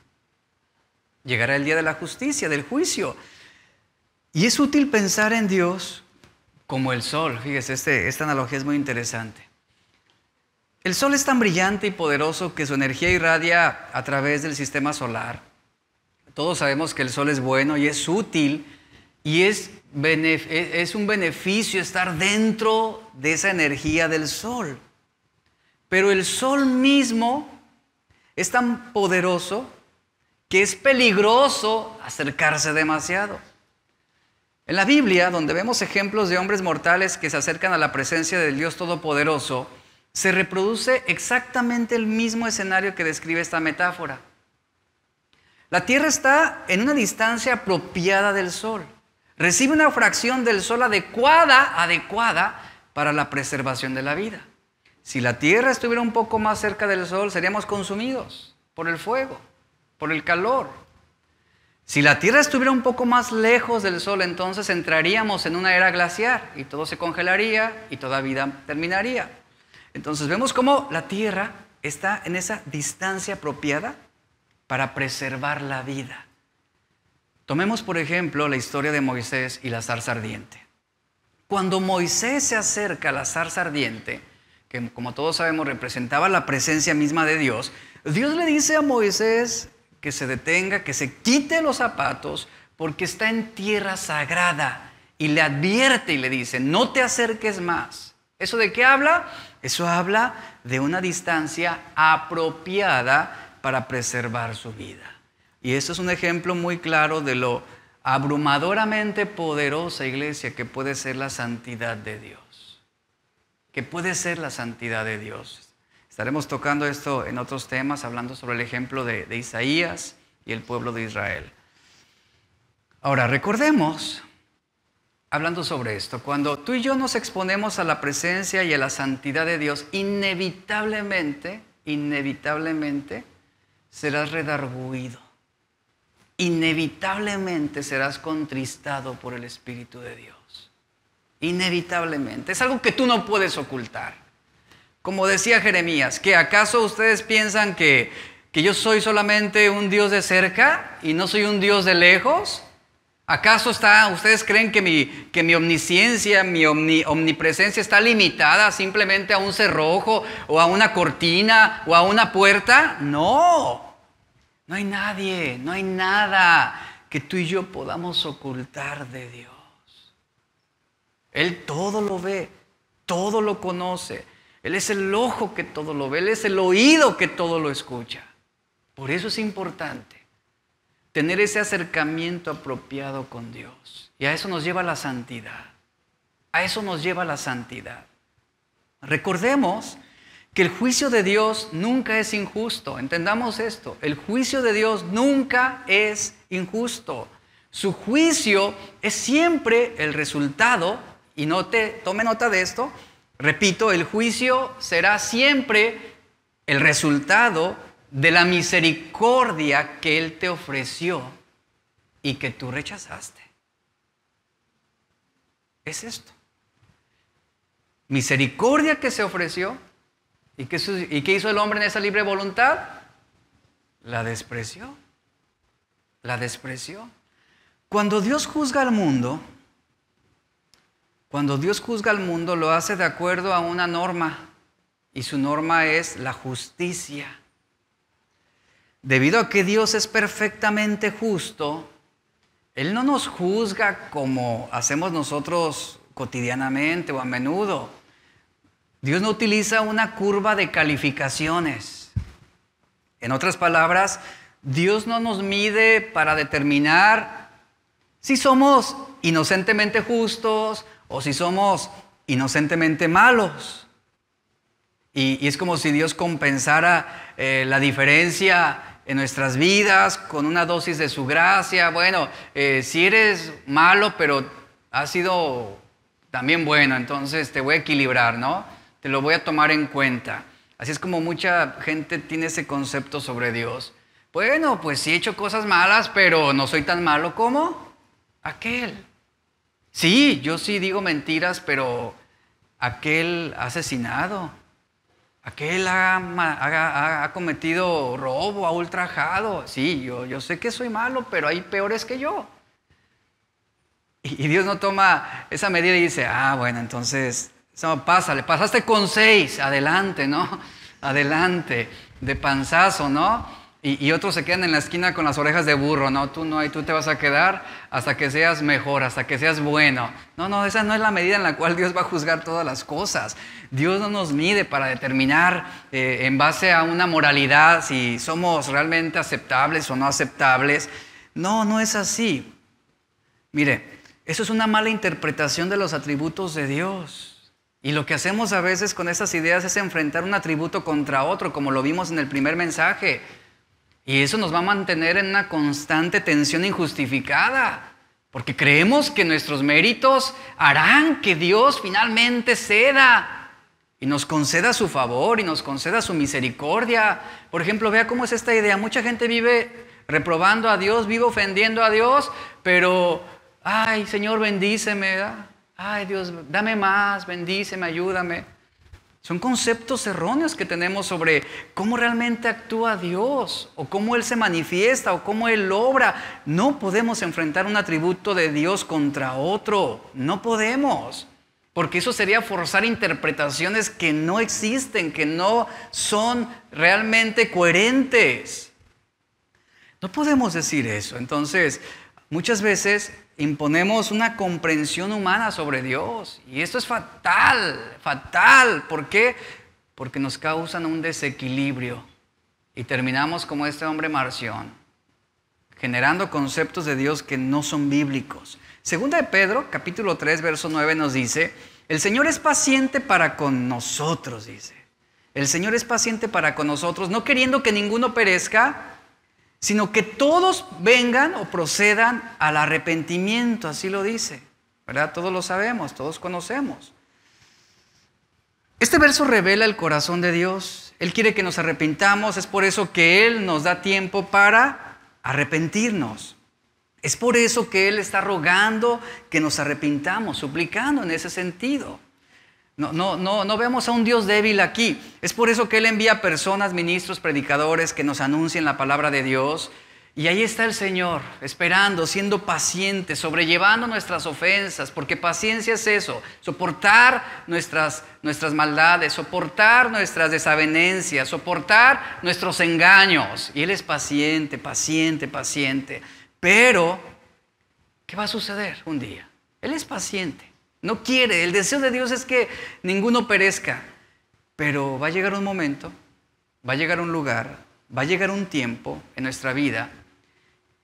Llegará el día de la justicia, del juicio. Y es útil pensar en Dios como el sol. Fíjese, esta analogía es muy interesante. El sol es tan brillante y poderoso que su energía irradia a través del sistema solar. Todos sabemos que el sol es bueno y es útil y es un beneficio estar dentro de esa energía del sol. Pero el sol mismo es tan poderoso que es peligroso acercarse demasiado. En la Biblia, donde vemos ejemplos de hombres mortales que se acercan a la presencia del Dios Todopoderoso, se reproduce exactamente el mismo escenario que describe esta metáfora. La Tierra está en una distancia apropiada del Sol. Recibe una fracción del Sol adecuada para la preservación de la vida. Si la Tierra estuviera un poco más cerca del Sol, seríamos consumidos por el fuego, por el calor. Si la Tierra estuviera un poco más lejos del Sol, entonces entraríamos en una era glaciar y todo se congelaría y toda vida terminaría. Entonces vemos cómo la Tierra está en esa distancia apropiada para preservar la vida. Tomemos, por ejemplo, la historia de Moisés y la zarza ardiente. Cuando Moisés se acerca a la zarza ardiente, que como todos sabemos representaba la presencia misma de Dios, Dios le dice a Moisés que se detenga, que se quite los zapatos, porque está en tierra sagrada. Y le advierte y le dice: no te acerques más. ¿Eso de qué habla? Eso habla de una distancia apropiada para preservar su vida. Y eso es un ejemplo muy claro de lo abrumadoramente poderosa, iglesia, que puede ser la santidad de Dios. Que puede ser la santidad de Dios. Estaremos tocando esto en otros temas, hablando sobre el ejemplo de Isaías y el pueblo de Israel. Ahora, recordemos, hablando sobre esto, cuando tú y yo nos exponemos a la presencia y a la santidad de Dios, inevitablemente serás redarguido. Inevitablemente serás contristado por el Espíritu de Dios. Inevitablemente. Es algo que tú no puedes ocultar. Como decía Jeremías, ¿que acaso ustedes piensan que yo soy solamente un Dios de cerca y no soy un Dios de lejos? ¿Acaso ustedes creen que mi omnisciencia, mi omnipresencia está limitada simplemente a un cerrojo o a una cortina o a una puerta? No, no hay nadie, no hay nada que tú y yo podamos ocultar de Dios. Él todo lo ve, todo lo conoce. Él es el ojo que todo lo ve, Él es el oído que todo lo escucha. Por eso es importante tener ese acercamiento apropiado con Dios. Y a eso nos lleva la santidad. A eso nos lleva la santidad. Recordemos que el juicio de Dios nunca es injusto. Entendamos esto. El juicio de Dios nunca es injusto. Su juicio es siempre el resultado, y tome nota de esto, repito, el juicio será siempre el resultado de la misericordia que Él te ofreció y que tú rechazaste. Es esto. Misericordia que se ofreció. ¿Y qué hizo el hombre en esa libre voluntad? La despreció. La despreció. Cuando Dios juzga al mundo, lo hace de acuerdo a una norma. Y su norma es la justicia. Debido a que Dios es perfectamente justo, Él no nos juzga como hacemos nosotros cotidianamente o a menudo. Dios no utiliza una curva de calificaciones. En otras palabras, Dios no nos mide para determinar si somos inocentemente justos o si somos inocentemente malos. Y es como si Dios compensara la diferencia en nuestras vidas con una dosis de su gracia. Bueno, si eres malo, pero has sido también bueno, entonces te voy a equilibrar, ¿no? Te lo voy a tomar en cuenta. Así es como mucha gente tiene ese concepto sobre Dios. Bueno, pues sí he hecho cosas malas, pero no soy tan malo como aquel. Sí, yo sí digo mentiras, pero aquel ha asesinado. Aquel ha cometido robo, ha ultrajado. Sí, yo sé que soy malo, pero hay peores que yo. Y Dios no toma esa medida y dice, bueno, entonces, pásale, pasaste con 6, adelante, ¿no? Adelante, de panzazo, ¿no? Y otros se quedan en la esquina con las orejas de burro, ¿no? Tú no, y tú te vas a quedar hasta que seas mejor, hasta que seas bueno. No, esa no es la medida en la cual Dios va a juzgar todas las cosas. Dios no nos mide para determinar en base a una moralidad si somos realmente aceptables o no aceptables. No es así. Mire, eso es una mala interpretación de los atributos de Dios. Y lo que hacemos a veces con esas ideas es enfrentar un atributo contra otro, como lo vimos en el primer mensaje. Y eso nos va a mantener en una constante tensión injustificada, porque creemos que nuestros méritos harán que Dios finalmente ceda y nos conceda su favor y nos conceda su misericordia. Por ejemplo, vea cómo es esta idea. Mucha gente vive reprobando a Dios, vive ofendiendo a Dios, pero, ay, Señor, bendíceme, ¿verdad? Ay, Dios, dame más, bendíceme, ayúdame. Son conceptos erróneos que tenemos sobre cómo realmente actúa Dios, o cómo Él se manifiesta, o cómo Él obra. No podemos enfrentar un atributo de Dios contra otro. No podemos. Porque eso sería forzar interpretaciones que no existen, que no son realmente coherentes. No podemos decir eso. Entonces, muchas veces imponemos una comprensión humana sobre Dios. Y esto es fatal, fatal. ¿Por qué? Porque nos causan un desequilibrio. Y terminamos como este hombre Marción, generando conceptos de Dios que no son bíblicos. Segunda de Pedro, capítulo 3, verso 9 nos dice, el Señor es paciente para con nosotros, dice. El Señor es paciente para con nosotros, no queriendo que ninguno perezca, sino que todos vengan o procedan al arrepentimiento, así lo dice, ¿verdad? Todos lo sabemos, todos conocemos. Este verso revela el corazón de Dios. Él quiere que nos arrepintamos, es por eso que Él nos da tiempo para arrepentirnos. Es por eso que Él está rogando que nos arrepintamos, suplicando en ese sentido. No vemos a un Dios débil aquí. Es por eso que Él envía personas, ministros, predicadores que nos anuncien la palabra de Dios. Y ahí está el Señor, esperando, siendo paciente, sobrellevando nuestras ofensas, porque paciencia es eso, soportar nuestras maldades, soportar nuestras desavenencias, soportar nuestros engaños. Y Él es paciente, paciente, paciente. Pero, ¿qué va a suceder un día? Él es paciente, no quiere, el deseo de Dios es que ninguno perezca. Pero va a llegar un momento, va a llegar un lugar, va a llegar un tiempo en nuestra vida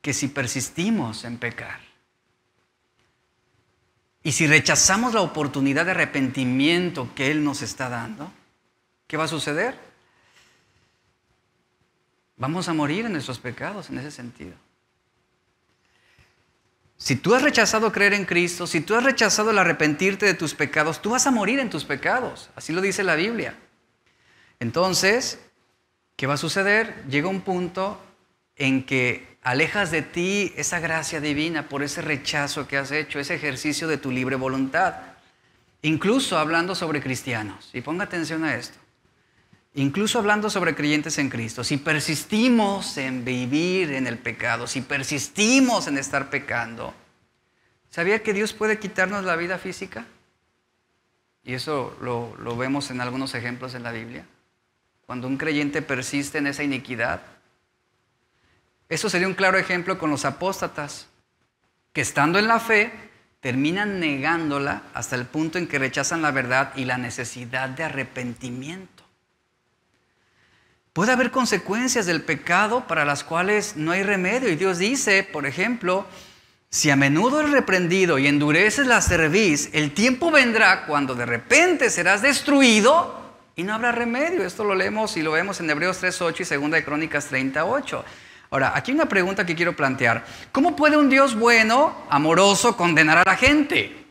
que si persistimos en pecar y si rechazamos la oportunidad de arrepentimiento que Él nos está dando, ¿qué va a suceder? Vamos a morir en nuestros pecados en ese sentido. Si tú has rechazado creer en Cristo, si tú has rechazado el arrepentirte de tus pecados, tú vas a morir en tus pecados. Así lo dice la Biblia. Entonces, ¿qué va a suceder? Llega un punto en que alejas de ti esa gracia divina por ese rechazo que has hecho, ese ejercicio de tu libre voluntad. Incluso hablando sobre cristianos, y ponga atención a esto, incluso hablando sobre creyentes en Cristo, si persistimos en vivir en el pecado, si persistimos en estar pecando, ¿sabía que Dios puede quitarnos la vida física? Y eso lo vemos en algunos ejemplos en la Biblia. Cuando un creyente persiste en esa iniquidad, eso sería un claro ejemplo con los apóstatas, que estando en la fe, terminan negándola hasta el punto en que rechazan la verdad y la necesidad de arrepentimiento. Puede haber consecuencias del pecado para las cuales no hay remedio. Y Dios dice, por ejemplo, si a menudo eres reprendido y endureces la cerviz, el tiempo vendrá cuando de repente serás destruido y no habrá remedio. Esto lo leemos y lo vemos en Hebreos 3:8 y 2 de Crónicas 30:8. Ahora, aquí hay una pregunta que quiero plantear. ¿Cómo puede un Dios bueno, amoroso, condenar a la gente?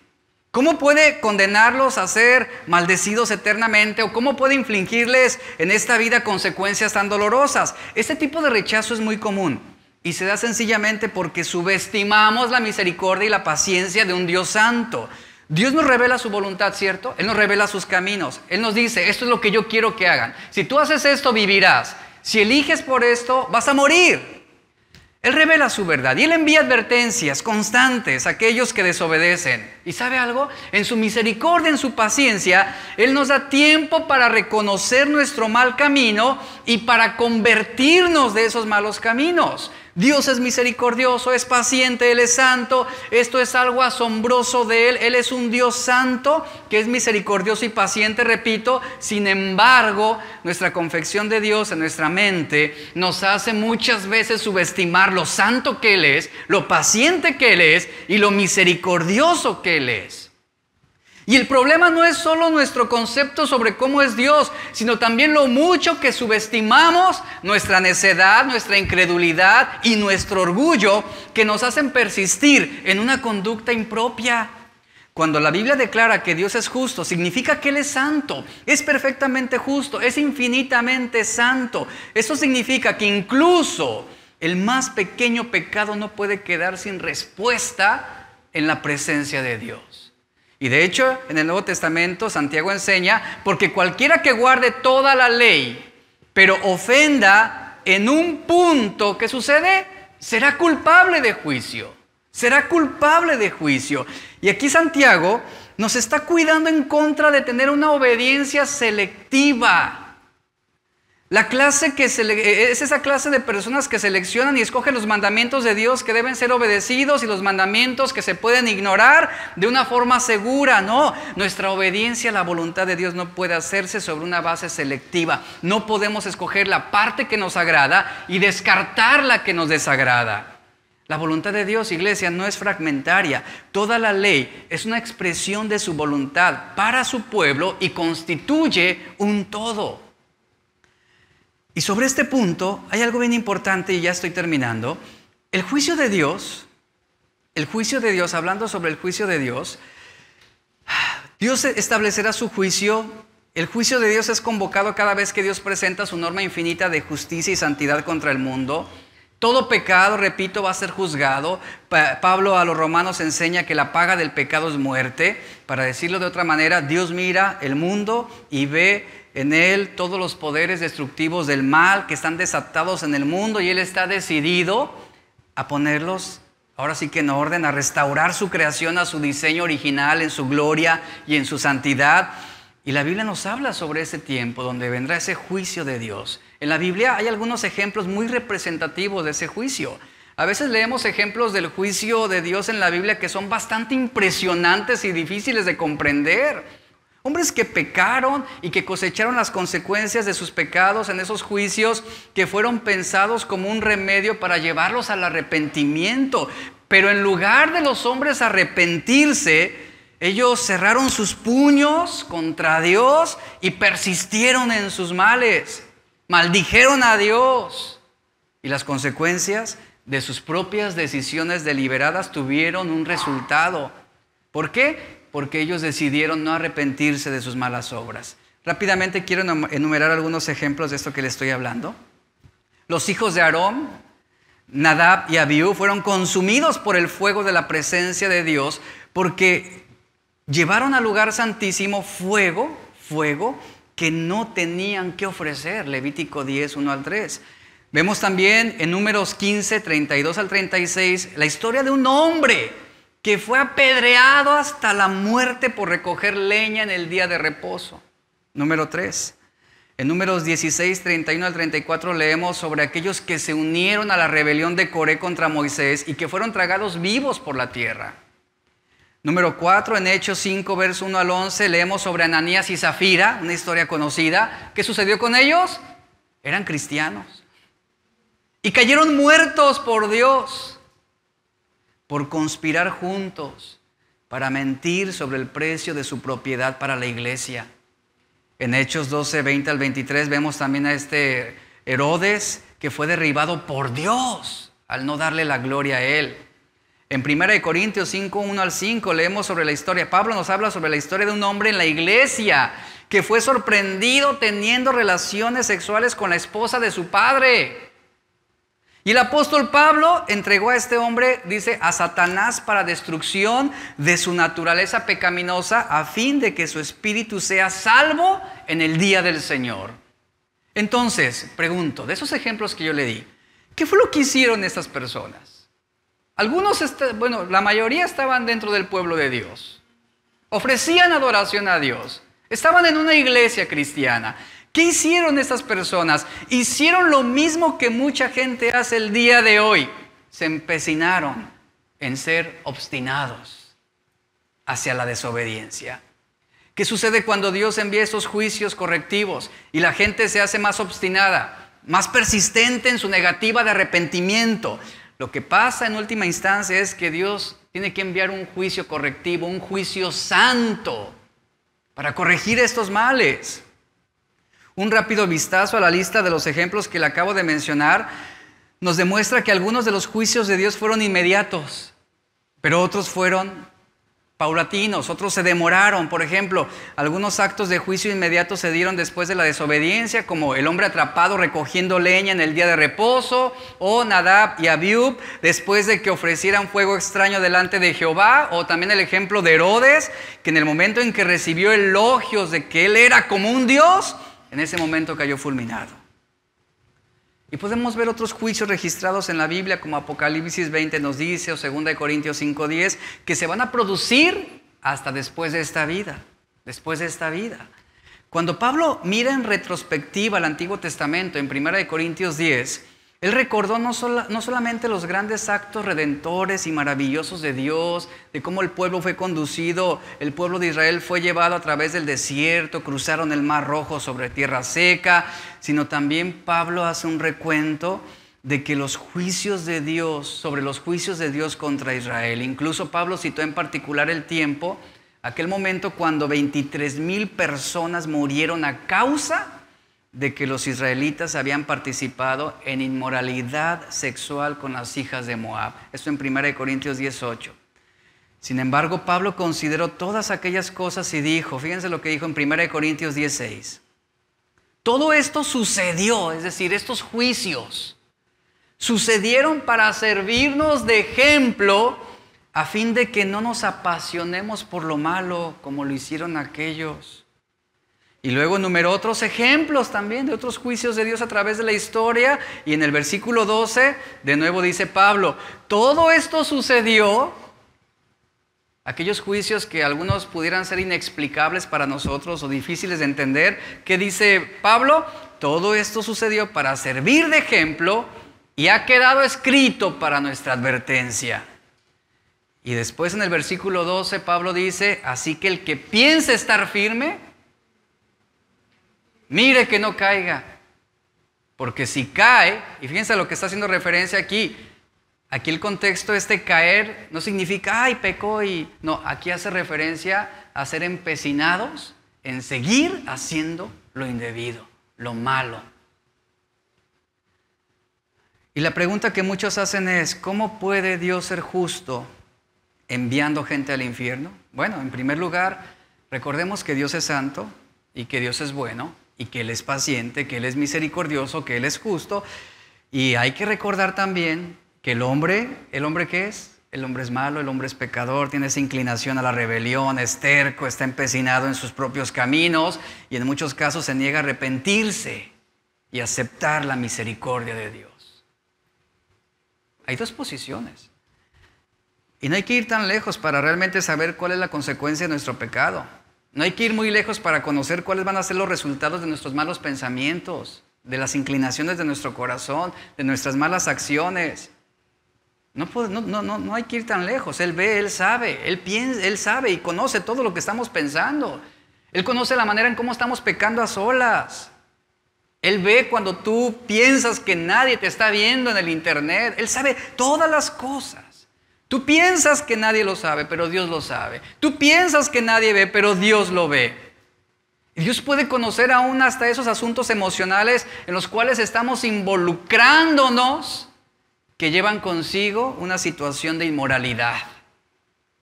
¿Cómo puede condenarlos a ser maldecidos eternamente? ¿O cómo puede infligirles en esta vida consecuencias tan dolorosas? Este tipo de rechazo es muy común y se da sencillamente porque subestimamos la misericordia y la paciencia de un Dios santo. Dios nos revela su voluntad, ¿cierto? Él nos revela sus caminos. Él nos dice, esto es lo que yo quiero que hagan. Si tú haces esto, vivirás. Si eliges por esto, vas a morir. Él revela su verdad y Él envía advertencias constantes a aquellos que desobedecen. ¿Y sabe algo? En su misericordia, en su paciencia, Él nos da tiempo para reconocer nuestro mal camino y para convertirnos de esos malos caminos. Dios es misericordioso, es paciente, Él es santo. Esto es algo asombroso de Él. Él es un Dios santo que es misericordioso y paciente, repito. Sin embargo, nuestra confección de Dios en nuestra mente nos hace muchas veces subestimar lo santo que Él es, lo paciente que Él es y lo misericordioso que Él es. Y el problema no es solo nuestro concepto sobre cómo es Dios, sino también lo mucho que subestimamos nuestra necedad, nuestra incredulidad y nuestro orgullo que nos hacen persistir en una conducta impropia. Cuando la Biblia declara que Dios es justo, significa que Él es santo, es perfectamente justo, es infinitamente santo. Eso significa que incluso el más pequeño pecado no puede quedar sin respuesta en la presencia de Dios. Y de hecho, en el Nuevo Testamento, Santiago enseña, porque cualquiera que guarde toda la ley, pero ofenda en un punto, ¿qué sucede? Será culpable de juicio. Será culpable de juicio. Y aquí Santiago nos está cuidando en contra de tener una obediencia selectiva. La clase es esa clase de personas que seleccionan y escogen los mandamientos de Dios que deben ser obedecidos y los mandamientos que se pueden ignorar de una forma segura. No, nuestra obediencia a la voluntad de Dios no puede hacerse sobre una base selectiva. No podemos escoger la parte que nos agrada y descartar la que nos desagrada. La voluntad de Dios, iglesia, no es fragmentaria. Toda la ley es una expresión de su voluntad para su pueblo y constituye un todo. Y sobre este punto hay algo bien importante y ya estoy terminando. El juicio de Dios, hablando sobre el juicio de Dios, Dios establecerá su juicio. El juicio de Dios es convocado cada vez que Dios presenta su norma infinita de justicia y santidad contra el mundo. Todo pecado, repito, va a ser juzgado. Pablo a los romanos enseña que la paga del pecado es muerte. Para decirlo de otra manera, Dios mira el mundo y ve en él todos los poderes destructivos del mal que están desatados en el mundo y Él está decidido a ponerlos, ahora sí que en orden, a restaurar su creación a su diseño original, en su gloria y en su santidad. Y la Biblia nos habla sobre ese tiempo donde vendrá ese juicio de Dios. En la Biblia hay algunos ejemplos muy representativos de ese juicio. A veces leemos ejemplos del juicio de Dios en la Biblia que son bastante impresionantes y difíciles de comprender. Hombres que pecaron y que cosecharon las consecuencias de sus pecados en esos juicios que fueron pensados como un remedio para llevarlos al arrepentimiento. Pero en lugar de los hombres arrepentirse, ellos cerraron sus puños contra Dios y persistieron en sus males. Maldijeron a Dios. Y las consecuencias de sus propias decisiones deliberadas tuvieron un resultado. ¿Por qué? Porque ellos decidieron no arrepentirse de sus malas obras. Rápidamente quiero enumerar algunos ejemplos de esto que les estoy hablando. Los hijos de Aarón, Nadab y Abiú, fueron consumidos por el fuego de la presencia de Dios porque llevaron al lugar santísimo fuego que no tenían que ofrecer. Levítico 10, 1 al 3. Vemos también en Números 15, 32 al 36, la historia de un hombre que fue apedreado hasta la muerte por recoger leña en el día de reposo. Número 3. En Números 16, 31 al 34 leemos sobre aquellos que se unieron a la rebelión de Coré contra Moisés y que fueron tragados vivos por la tierra. Número 4, en Hechos 5, verso 1 al 11, leemos sobre Ananías y Zafira, una historia conocida. ¿Qué sucedió con ellos? Eran cristianos. Y cayeron muertos por Dios, por conspirar juntos para mentir sobre el precio de su propiedad para la iglesia. En Hechos 12, 20 al 23 vemos también a este Herodes que fue derribado por Dios al no darle la gloria a él. En 1 Corintios 5, 1 al 5 leemos sobre la historia. Pablo nos habla sobre la historia de un hombre en la iglesia que fue sorprendido teniendo relaciones sexuales con la esposa de su padre. Y el apóstol Pablo entregó a este hombre, dice, a Satanás para destrucción de su naturaleza pecaminosa, a fin de que su espíritu sea salvo en el día del Señor. Entonces, pregunto, de esos ejemplos que yo le di, ¿qué fue lo que hicieron estas personas? Algunos, la mayoría estaban dentro del pueblo de Dios. Ofrecían adoración a Dios. Estaban en una iglesia cristiana. ¿Qué hicieron estas personas? Hicieron lo mismo que mucha gente hace el día de hoy. Se empecinaron en ser obstinados hacia la desobediencia. ¿Qué sucede cuando Dios envía esos juicios correctivos y la gente se hace más obstinada, más persistente en su negativa de arrepentimiento? Lo que pasa en última instancia es que Dios tiene que enviar un juicio correctivo, un juicio santo para corregir estos males. Un rápido vistazo a la lista de los ejemplos que le acabo de mencionar nos demuestra que algunos de los juicios de Dios fueron inmediatos, pero otros fueron paulatinos, otros se demoraron. Por ejemplo, algunos actos de juicio inmediato se dieron después de la desobediencia, como el hombre atrapado recogiendo leña en el día de reposo, o Nadab y Abiú después de que ofrecieran fuego extraño delante de Jehová, o también el ejemplo de Herodes, que en el momento en que recibió elogios de que él era como un Dios, en ese momento cayó fulminado. Y podemos ver otros juicios registrados en la Biblia, como Apocalipsis 20 nos dice, o 2 Corintios 5:10, que se van a producir hasta después de esta vida. Después de esta vida. Cuando Pablo mira en retrospectiva al Antiguo Testamento, en 1 Corintios 10, él recordó no solamente los grandes actos redentores y maravillosos de Dios, de cómo el pueblo fue conducido, el pueblo de Israel fue llevado a través del desierto, cruzaron el Mar Rojo sobre tierra seca, sino también Pablo hace un recuento de que los juicios de Dios, sobre los juicios de Dios contra Israel. Incluso Pablo citó en particular el tiempo, aquel momento cuando 23,000 personas murieron a causa de que los israelitas habían participado en inmoralidad sexual con las hijas de Moab. Esto en 1 Corintios 10:8. Sin embargo, Pablo consideró todas aquellas cosas y dijo, fíjense lo que dijo en 1 Corintios 10:6. Todo esto sucedió, es decir, estos juicios sucedieron para servirnos de ejemplo a fin de que no nos apasionemos por lo malo como lo hicieron aquellos. Y luego enumeró otros ejemplos también de otros juicios de Dios a través de la historia. Y en el versículo 12, de nuevo dice Pablo, todo esto sucedió, aquellos juicios que algunos pudieran ser inexplicables para nosotros o difíciles de entender. ¿Qué dice Pablo? Todo esto sucedió para servir de ejemplo y ha quedado escrito para nuestra advertencia. Y después en el versículo 12 Pablo dice, así que el que piense estar firme, mire que no caiga. Porque si cae, y fíjense a lo que está haciendo referencia aquí, aquí el contexto caer no significa, ay, pecó y... No, aquí hace referencia a ser empecinados en seguir haciendo lo indebido, lo malo. Y la pregunta que muchos hacen es, ¿cómo puede Dios ser justo enviando gente al infierno? Bueno, en primer lugar, recordemos que Dios es santo y que Dios es bueno y que Él es paciente, que Él es misericordioso, que Él es justo. Y hay que recordar también que ¿el hombre qué es? El hombre es malo, el hombre es pecador, tiene esa inclinación a la rebelión, es terco, está empecinado en sus propios caminos y en muchos casos se niega a arrepentirse y aceptar la misericordia de Dios. Hay dos posiciones. Y no hay que ir tan lejos para realmente saber cuál es la consecuencia de nuestro pecado. No hay que ir muy lejos para conocer cuáles van a ser los resultados de nuestros malos pensamientos, de las inclinaciones de nuestro corazón, de nuestras malas acciones. No hay que ir tan lejos. Él ve, Él sabe, Él piensa, Él sabe y conoce todo lo que estamos pensando. Él conoce la manera en cómo estamos pecando a solas. Él ve cuando tú piensas que nadie te está viendo en el internet. Él sabe todas las cosas. Tú piensas que nadie lo sabe, pero Dios lo sabe. Tú piensas que nadie ve, pero Dios lo ve. Y Dios puede conocer aún hasta esos asuntos emocionales en los cuales estamos involucrándonos que llevan consigo una situación de inmoralidad.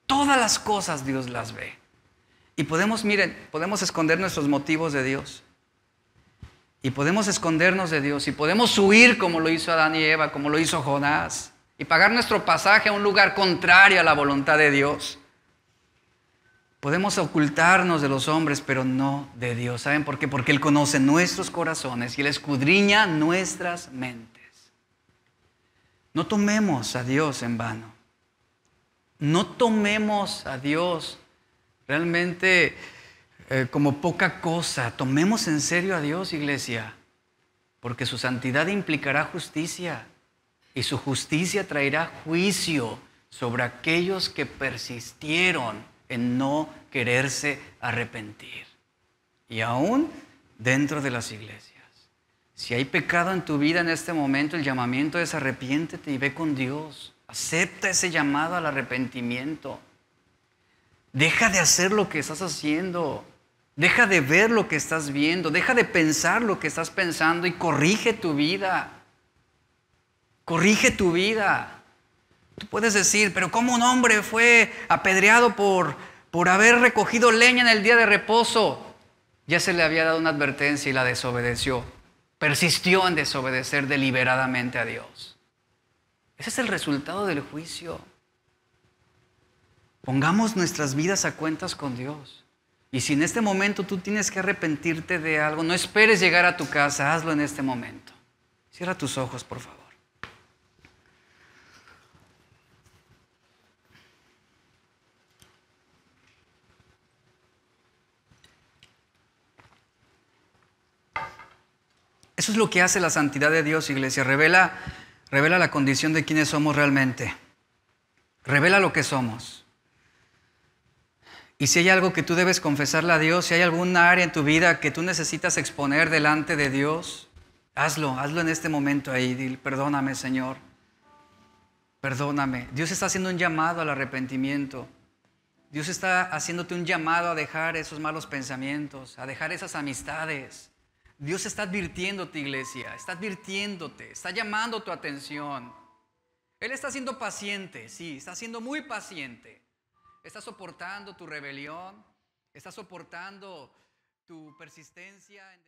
Todas las cosas Dios las ve. Y podemos esconder nuestros motivos de Dios. Y podemos escondernos de Dios. Y podemos huir como lo hizo Adán y Eva, como lo hizo Jonás. Y pagar nuestro pasaje a un lugar contrario a la voluntad de Dios. Podemos ocultarnos de los hombres, pero no de Dios. ¿Saben por qué? Porque Él conoce nuestros corazones y Él escudriña nuestras mentes. No tomemos a Dios en vano. No tomemos a Dios realmente como poca cosa. Tomemos en serio a Dios, iglesia, porque su santidad implicará justicia. Y su justicia traerá juicio sobre aquellos que persistieron en no quererse arrepentir. Y aún dentro de las iglesias. Si hay pecado en tu vida en este momento, el llamamiento es arrepiéntete y ve con Dios. Acepta ese llamado al arrepentimiento. Deja de hacer lo que estás haciendo. Deja de ver lo que estás viendo. Deja de pensar lo que estás pensando y corrige tu vida. Corrige tu vida. Tú puedes decir, pero ¿cómo un hombre fue apedreado por haber recogido leña en el día de reposo? Ya se le había dado una advertencia y la desobedeció. Persistió en desobedecer deliberadamente a Dios. Ese es el resultado del juicio. Pongamos nuestras vidas a cuentas con Dios. Y si en este momento tú tienes que arrepentirte de algo, no esperes llegar a tu casa, hazlo en este momento. Cierra tus ojos, por favor. Eso es lo que hace la santidad de Dios, iglesia. Revela la condición de quienes somos realmente. Revela lo que somos. Y si hay algo que tú debes confesarle a Dios, si hay alguna área en tu vida que tú necesitas exponer delante de Dios, hazlo en este momento ahí. Dile, perdóname, Señor. Perdóname. Dios está haciendo un llamado al arrepentimiento. Dios está haciéndote un llamado a dejar esos malos pensamientos, a dejar esas amistades. Dios está advirtiéndote, iglesia, está advirtiéndote, está llamando tu atención. Él está siendo paciente, sí, está siendo muy paciente. Está soportando tu rebelión, está soportando tu persistencia en